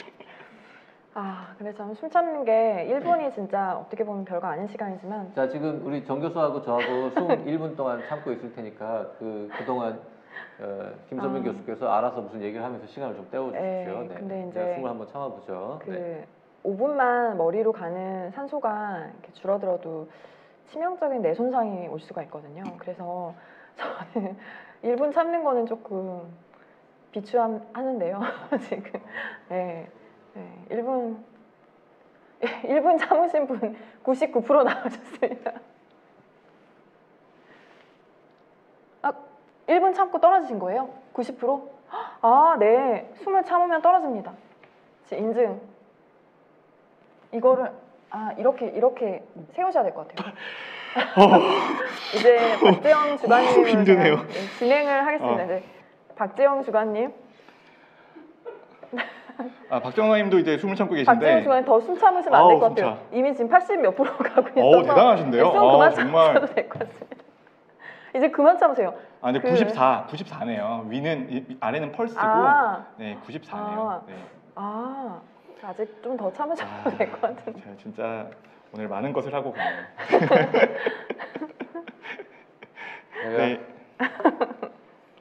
근데 참 숨 참는 게 1분이 진짜 어떻게 보면 별거 아닌 시간이지만 자, 지금 우리 정 교수하고 저하고 숨 1분 동안 참고 있을 테니까 그동안 김선민 교수께서 알아서 무슨 얘기를 하면서 시간을 좀 때워주십시오. 네, 근데 이제 제가 숨을 한번 참아보죠. 그 네. 5분만 머리로 가는 산소가 이렇게 줄어들어도 치명적인 뇌 손상이 올 수가 있거든요. 그래서 저는 1분 참는 거는 조금 비추하는데요. 지금 네, 1분 참으신 분 99% 나오셨습니다. 1분 참고 떨어지신 거예요? 90%? 네. 숨을 참으면 떨어집니다. 인증. 이거를 이렇게 세우셔야 될 것 같아요. 이제 박재영 주관님을 힘드네요. 제가 진행을 하겠습니다. 이제 박재영 주관님. 박정아님도 이제 숨을 참고 박재영 계신데. 주관님 더 숨 참으시면 안 될 것 숨 같아요. 차. 이미 지금 80 몇 프로 가고 있어서 대단하신데요. 숨 그만 정말. 참으셔도 될 것 같습니다. 이제 그만 참으세요. 근데 그- 94네요. 아래는 펄스고, 네, 94네요. 네. 아직 좀 더 참으셔도 될 것 같은데. 제가 진짜 오늘 많은 것을 하고 가네요. 제가 네,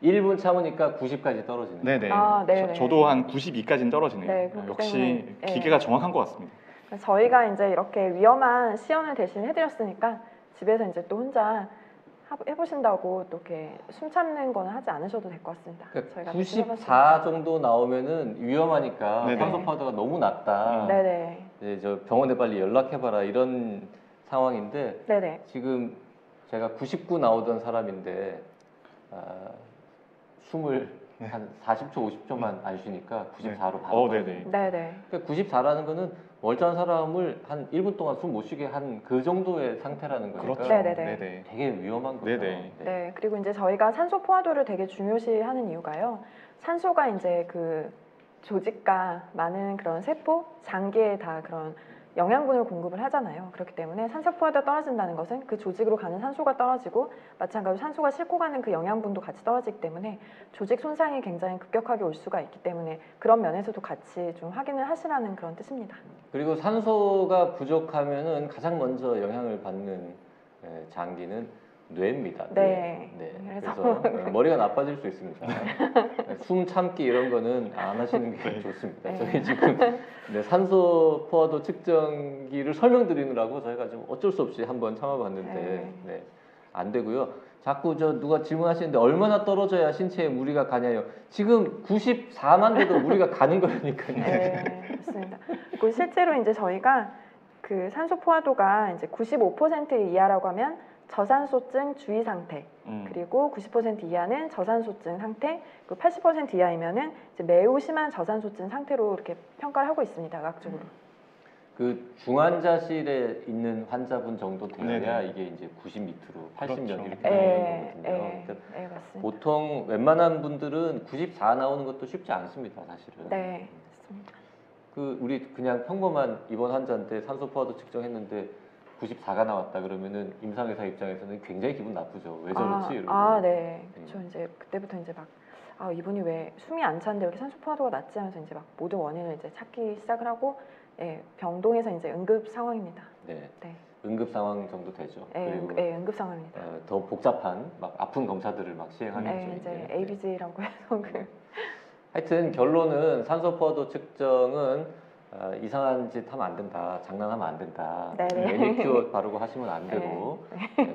1분 참으니까 90까지 떨어지네요. 네네. 네네. 저도 한 92까지는 떨어지네요. 네, 그렇기 역시 때문에, 네. 기계가 정확한 것 같습니다. 저희가 이제 이렇게 위험한 시연을 대신 해드렸으니까 집에서 이제 또 혼자 해보신다고 또 이렇게 숨 참는 거는 하지 않으셔도 될 것 같습니다. 저희가 94 정도 나오면은 위험하니까 네네. 산소 포화도가 너무 낮다. 네네. 네, 저 병원에 빨리 연락해봐라 이런 상황인데 네네. 지금 제가 99 나오던 사람인데 숨을 한 40초, 50초만 안 쉬니까 94로 바로. 네네. 네네. 그러니까 94라는 거는 멀쩡한 사람을 한 1분 동안 숨 못 쉬게 한 그 정도의 상태라는 거니까 그렇죠. 네네네. 네네. 되게 위험한 거죠. 네네. 네. 그리고 이제 저희가 산소 포화도를 되게 중요시하는 이유가요. 산소가 이제 그 조직과 많은 그런 세포, 장기에 다 그런 영양분을 공급을 하잖아요. 그렇기 때문에 산소 포화도가 떨어진다는 것은 그 조직으로 가는 산소가 떨어지고 마찬가지로 산소가 싣고 가는 그 영양분도 같이 떨어지기 때문에 조직 손상이 굉장히 급격하게 올 수가 있기 때문에 그런 면에서도 같이 좀 확인을 하시라는 그런 뜻입니다. 그리고 산소가 부족하면은 가장 먼저 영향을 받는 장기는 뇌입니다. 네. 네. 그래서 그래서 머리가 나빠질 수 있습니다. 숨 참기 이런 거는 안 하시는 게 네. 좋습니다. 네. 저희 지금 산소 포화도 측정기를 설명드리느라고 저희가 좀 어쩔 수 없이 한번 참아봤는데 네. 안 되고요. 자꾸 누가 질문하시는데 얼마나 떨어져야 신체에 무리가 가냐요. 지금 94만 돼도 무리가 가는 거니까요. 네, 맞습니다. 그리고 실제로 이제 저희가 그 산소 포화도가 이제 95% 이하라고 하면 저산소증 주의 상태, 그리고 90% 이하는 저산소증 상태, 그리고 80% 이하이면은 이제 매우 심한 저산소증 상태로 이렇게 평가를 하고 있습니다, 의학적으로. 그 중환자실에 있는 환자분 정도 되어야 네네. 이게 이제 90 밑으로 80몇 그렇죠. 이렇게 나오는 거거든요. 그러니까 맞습니다. 보통 웬만한 분들은 94 나오는 것도 쉽지 않습니다, 사실은. 네, 맞습니다. 그 우리 그냥 평범한 입원 환자인데 산소 포화도 측정했는데 94가 나왔다 그러면은 임상의사 입장에서는 굉장히 기분 나쁘죠. 왜 저렇지? 이러고. 네. 그렇죠. 이제 그때부터 이제 막 이분이 왜 숨이 안 차는데 왜 이렇게 산소 포화도가 낮지 하면서 이제 막 모든 원인을 이제 찾기 시작을 하고, 병동에서 이제 응급 상황입니다. 네. 네. 응급 상황 정도 되죠. 그리고 응급 상황입니다. 더 복잡한 막 아픈 검사들을 막 시행하는 이제 중인데. ABG라고 해서 하여튼 결론은 산소 포화도 측정은 이상한 짓 하면 안 된다, 장난하면 안 된다. 네네. 매니큐어 바르고 하시면 안 되고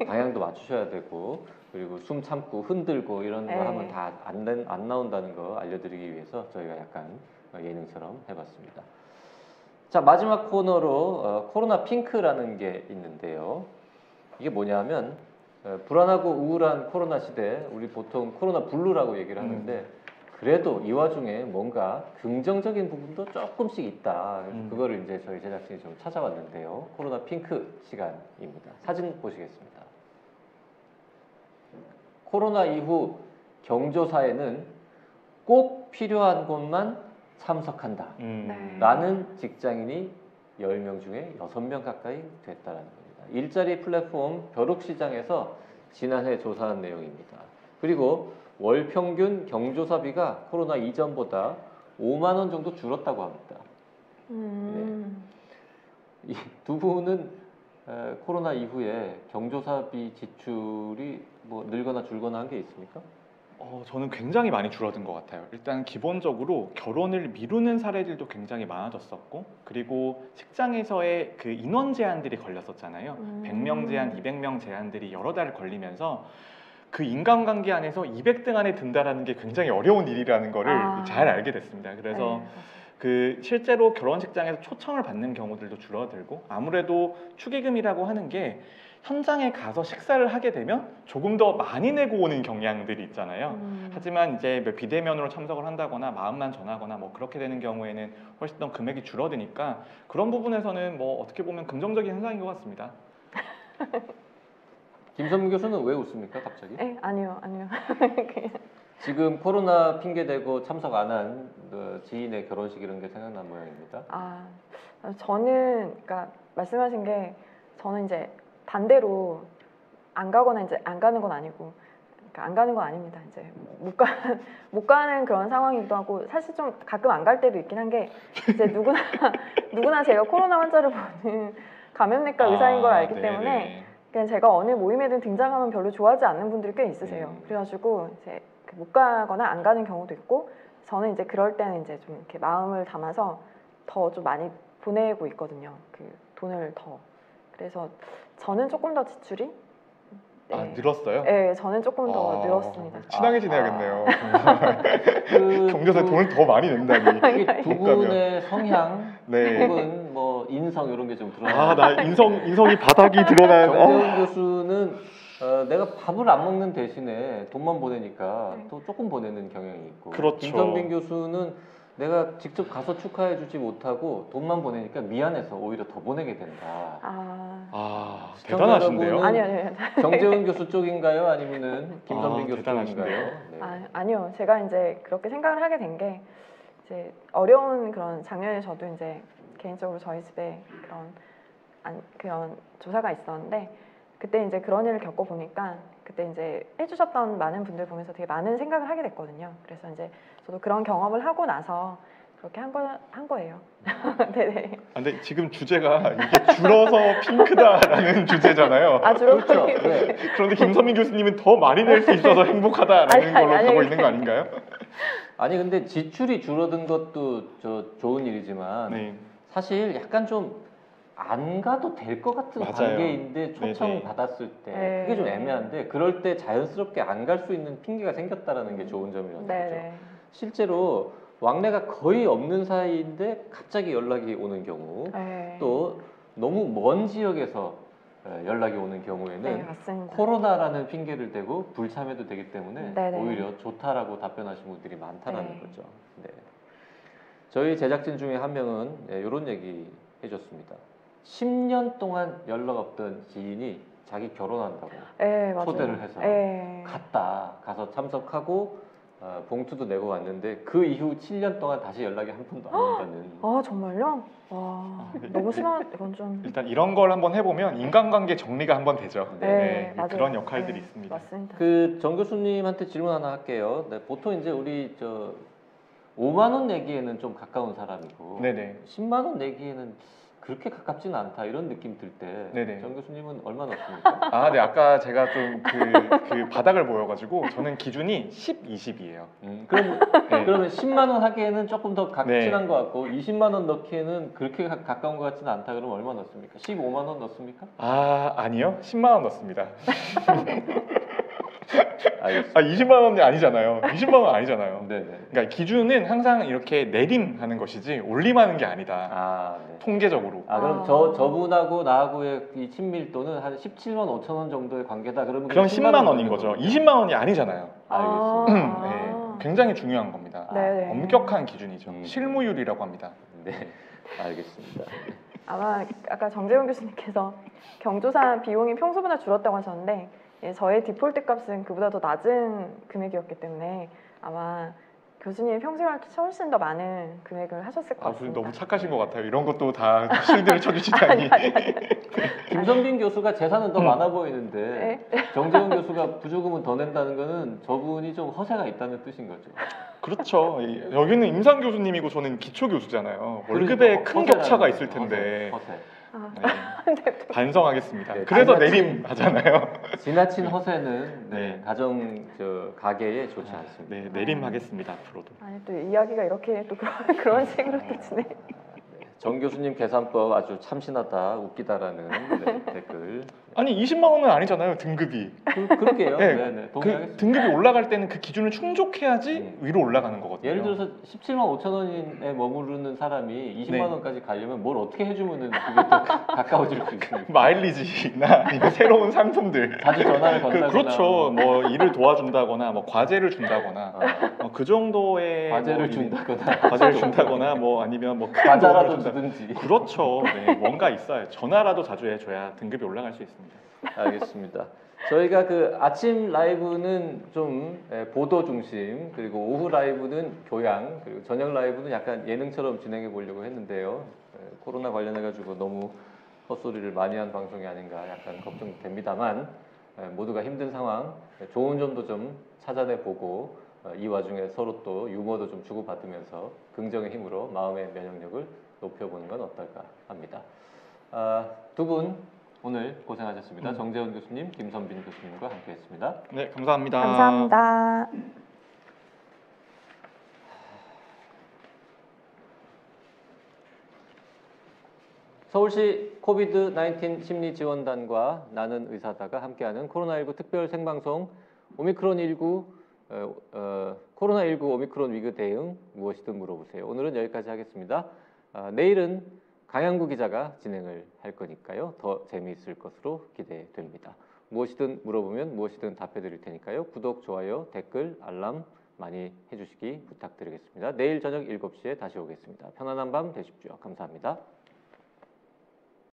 방향도 맞추셔야 되고, 그리고 숨 참고 흔들고 이런 거 네. 하면 다 안 나온다는 거 알려드리기 위해서 저희가 약간 예능처럼 해봤습니다. 자, 마지막 코너로 코로나 핑크라는 게 있는데요. 이게 뭐냐면 불안하고 우울한 코로나 시대, 우리 보통 코로나 블루라고 얘기를 하는데 그래도 이 와중에 뭔가 긍정적인 부분도 조금씩 있다. 그래서 그거를 이제 저희 제작진이 좀 찾아왔는데요. 코로나 핑크 시간입니다. 사진 보시겠습니다. 코로나 이후 경조사에는 꼭 필요한 곳만 참석한다. 네. 라는 직장인이 10명 중에 6명 가까이 됐다는 겁니다. 일자리 플랫폼 벼룩시장에서 지난해 조사한 내용입니다. 그리고 월 평균 경조사비가 코로나 이전보다 5만 원 정도 줄었다고 합니다. 이 두 분은 코로나 이후에 경조사비 지출이 뭐 늘거나 줄거나 한 게 있습니까? 저는 굉장히 많이 줄어든 것 같아요. 일단 기본적으로 결혼을 미루는 사례들도 굉장히 많아졌었고, 그리고 직장에서의 그 인원 제한들이 걸렸었잖아요. 100명 제한, 200명 제한들이 여러 달 걸리면서 그 인간관계 안에서 200등 안에 든다라는 게 굉장히 어려운 일이라는 거를 잘 알게 됐습니다. 그래서 그 실제로 결혼식장에서 초청을 받는 경우들도 줄어들고, 아무래도 축의금이라고 하는 게 현장에 가서 식사를 하게 되면 조금 더 많이 내고 오는 경향들이 있잖아요. 하지만 이제 뭐 비대면으로 참석을 한다거나 마음만 전하거나 뭐 그렇게 되는 경우에는 훨씬 더 금액이 줄어드니까 그런 부분에서는 뭐 어떻게 보면 긍정적인 현상인 것 같습니다. 김선민 교수는 왜 웃습니까, 갑자기? 아니요. 지금 코로나 핑계 대고 참석 안 한 지인의 결혼식 이런 게 생각난 모양입니다. 저는 그러니까 말씀하신 게, 저는 이제 반대로 안 가거나 이제 안 가는 건 아니고, 그러니까 안 가는 건 아닙니다. 이제 못 가는 그런 상황이기도 하고, 사실 좀 가끔 안 갈 때도 있긴 한 게, 이제 누구나 제가 코로나 환자를 보는 감염내과 의사인 걸 알기 때문에 그냥 제가 어느 모임에든 등장하면 별로 좋아하지 않는 분들이 꽤 있으세요. 그래가지고 이제 못 가거나 안 가는 경우도 있고, 저는 이제 그럴 때는 이제 좀 이렇게 마음을 담아서 더 좀 많이 보내고 있거든요. 그 돈을 더. 그래서 저는 조금 더 지출이 늘었어요? 네, 저는 조금 더 늘었습니다. 친하게 지내야겠네요. 그 경조사에 돈을 더 많이 낸다니. 두 분의 성향 네. 혹은 뭐 인성 이런 게 좀 드러나요. 나 인성이 바닥이 드러난. 정재훈 교수는 내가 밥을 안 먹는 대신에 돈만 보내니까 또 조금 보내는 경향이 있고, 그렇죠. 김선빈 교수는 내가 직접 가서 축하해주지 못하고 돈만 보내니까 미안해서 오히려 더 보내게 된다. 시청자 대단하신데요? 여러분은 아니요. 정재훈 교수 쪽인가요? 아니면은 김선빈 교수 대단하신데요? 쪽인가요? 네. 아니요. 제가 이제 그렇게 생각을 하게 된 게, 이제 어려운 그런 작년에 저도 이제 개인적으로 저희 집에 그런 조사가 있었는데, 그때 이제 그런 일을 겪어 보니까 그때 이제 해주셨던 많은 분들 보면서 되게 많은 생각을 하게 됐거든요. 그래서 이제 저도 그런 경험을 하고 나서 그렇게 한 거예요. 네네. 근데 지금 주제가 이게 줄어서 핑크다라는 주제잖아요. 그렇죠. 네. 그런데 김선민 교수님은 더 많이 낼 수 있어서 행복하다라는 걸로 가고 있는 거 아닌가요? 아니 근데 지출이 줄어든 것도 좋은 일이지만 사실 약간 좀 안 가도 될 것 같은 관계인데 초청 받았을 때 그게 좀 애매한데, 그럴 때 자연스럽게 안 갈 수 있는 핑계가 생겼다라는 게 좋은 점이라는 거죠. 실제로 왕래가 거의 없는 사이인데 갑자기 연락이 오는 경우, 또 너무 먼 지역에서 연락이 오는 경우에는 네, 맞습니다. 코로나라는 핑계를 대고 불참해도 되기 때문에 네네. 오히려 좋다라고 답변하신 분들이 많다는 네. 거죠. 네. 저희 제작진 중에 한 명은 이런 얘기 해줬습니다. 10년 동안 연락 없던 지인이 자기 결혼한다고 네, 맞아요. 초대를 해서 네. 가서 참석하고 봉투도 내고 왔는데 그 이후 7년 동안 다시 연락이 한 번도 안 온다는. 아, 정말요? 와, 너무 심한, 이건 좀. 일단 이런 걸 한번 해보면 인간관계 정리가 한번 되죠. 네, 맞아요. 그런 역할들이 네, 있습니다. 맞습니다. 그 정 교수님한테 질문 하나 할게요. 네, 보통 이제 우리 5만 원 내기에는 좀 가까운 사람이고 네네. 10만 원 내기에는 그렇게 가깝지는 않다 이런 느낌 들 때 네네. 정 교수님은 얼마 넣습니까? 아, 네. 아까 제가 좀 그 바닥을 보여가지고 저는 기준이 10, 20이에요. 그러면 10만 원 하기에는 조금 더 친한 네. 것 같고 20만 원 넣기에는 그렇게 가까운 것 같지는 않다. 그러면 얼마 넣습니까? 15만 원 넣습니까? 아, 아니요. 10만 원 넣습니다. 알겠습니다. 아, 20만 원이 아니잖아요. 20만 원 아니잖아요. 네네. 그러니까 기준은 항상 이렇게 내림하는 것이지 올림하는 게 아니다. 아, 네. 통계적으로. 그럼 아. 저분하고 나하고의 이 친밀도는 한 17만 5천 원 정도의 관계다. 그러면 그럼 10만 원인 되는 거죠. 거군요. 20만 원이 아니잖아요. 알겠습니다. 네, 굉장히 중요한 겁니다. 네네. 엄격한 기준이죠. 음. 실무율이라고 합니다. 네, 알겠습니다. 아마 아까 정재훈 교수님께서 경조사 비용이 평소보다 줄었다고 하셨는데 예, 저의 디폴트 값은 그보다 더 낮은 금액이었기 때문에 아마 교수님이 평소에 훨씬 더 많은 금액을 하셨을 것 아, 같습니다. 너무 착하신 것 같아요. 이런 것도 다 실드를 쳐주시다니. 김선빈 교수가 재산은 더 많아 보이는데 네. 정재훈 교수가 부조금은 더 낸다는 거는 저분이 좀 허세가 있다는 뜻인 거죠. 그렇죠. 여기는 임상 교수님이고 저는 기초 교수잖아요. 월급에 그러니까 큰 허세라는 격차가 거죠. 있을 텐데. 허세. 아, 네, 반성하겠습니다. 네, 그래서 지나친- 내림 하잖아요. 지나친 허세는 네. 가정 가계에 좋지 않습니다. 네, 내림하겠습니다. 앞으로도. 아니 또 이야기가 이렇게 또 그런 식으로 또 진행. 정 교수님 계산법 아주 참신하다, 웃기다라는 댓글. 아니 20만 원은 아니잖아요. 등급이. 그렇게요. 네, 네, 그 동의하겠습니다. 등급이 올라갈 때는 그 기준을 충족해야지 위로 올라가는 거거든요. 예를 들어서 17만 5천 원에 머무르는 사람이 20만 네. 원까지 가려면 뭘 어떻게 해주면은 그게 또 가까워질 수 있습니까? 마일리지나 아니면 새로운 상품들. 자주 전화를 건다거나. 그렇죠. 뭐 일을 도와준다거나 뭐 과제를 준다거나 그 정도의 과제를 뭐 준다거나. 과제를 준다거나 뭐 아니면 뭐 큰 과자라도 도움을 준다. 주든지. 그렇죠. 네, 뭔가 있어요. 전화라도 자주 해줘야 등급이 올라갈 수 있습니다. 알겠습니다. 저희가 그 아침 라이브는 좀 보도 중심, 그리고 오후 라이브는 교양, 그리고 저녁 라이브는 약간 예능처럼 진행해 보려고 했는데요. 코로나 관련해 가지고 너무 헛소리를 많이 한 방송이 아닌가 약간 걱정됩니다만 모두가 힘든 상황, 좋은 점도 좀 찾아내 보고 이 와중에 서로 또 유머도 좀 주고받으면서 긍정의 힘으로 마음의 면역력을 높여보는 건 어떨까 합니다. 두 분 오늘 고생하셨습니다. 정재훈 교수님, 김선빈 교수님과 함께했습니다. 네, 감사합니다. 감사합니다. 서울시 코비드-19 심리지원단과 나는 의사다가 함께하는 코로나19 특별 생방송 코로나19 오미크론 위기 대응 무엇이든 물어보세요. 오늘은 여기까지 하겠습니다. 내일은 강양구 기자가 진행을 할 거니까요. 더 재미있을 것으로 기대됩니다. 무엇이든 물어보면 무엇이든 답해드릴 테니까요. 구독, 좋아요, 댓글, 알람 많이 해주시기 부탁드리겠습니다. 내일 저녁 7시에 다시 오겠습니다. 편안한 밤 되십시오. 감사합니다.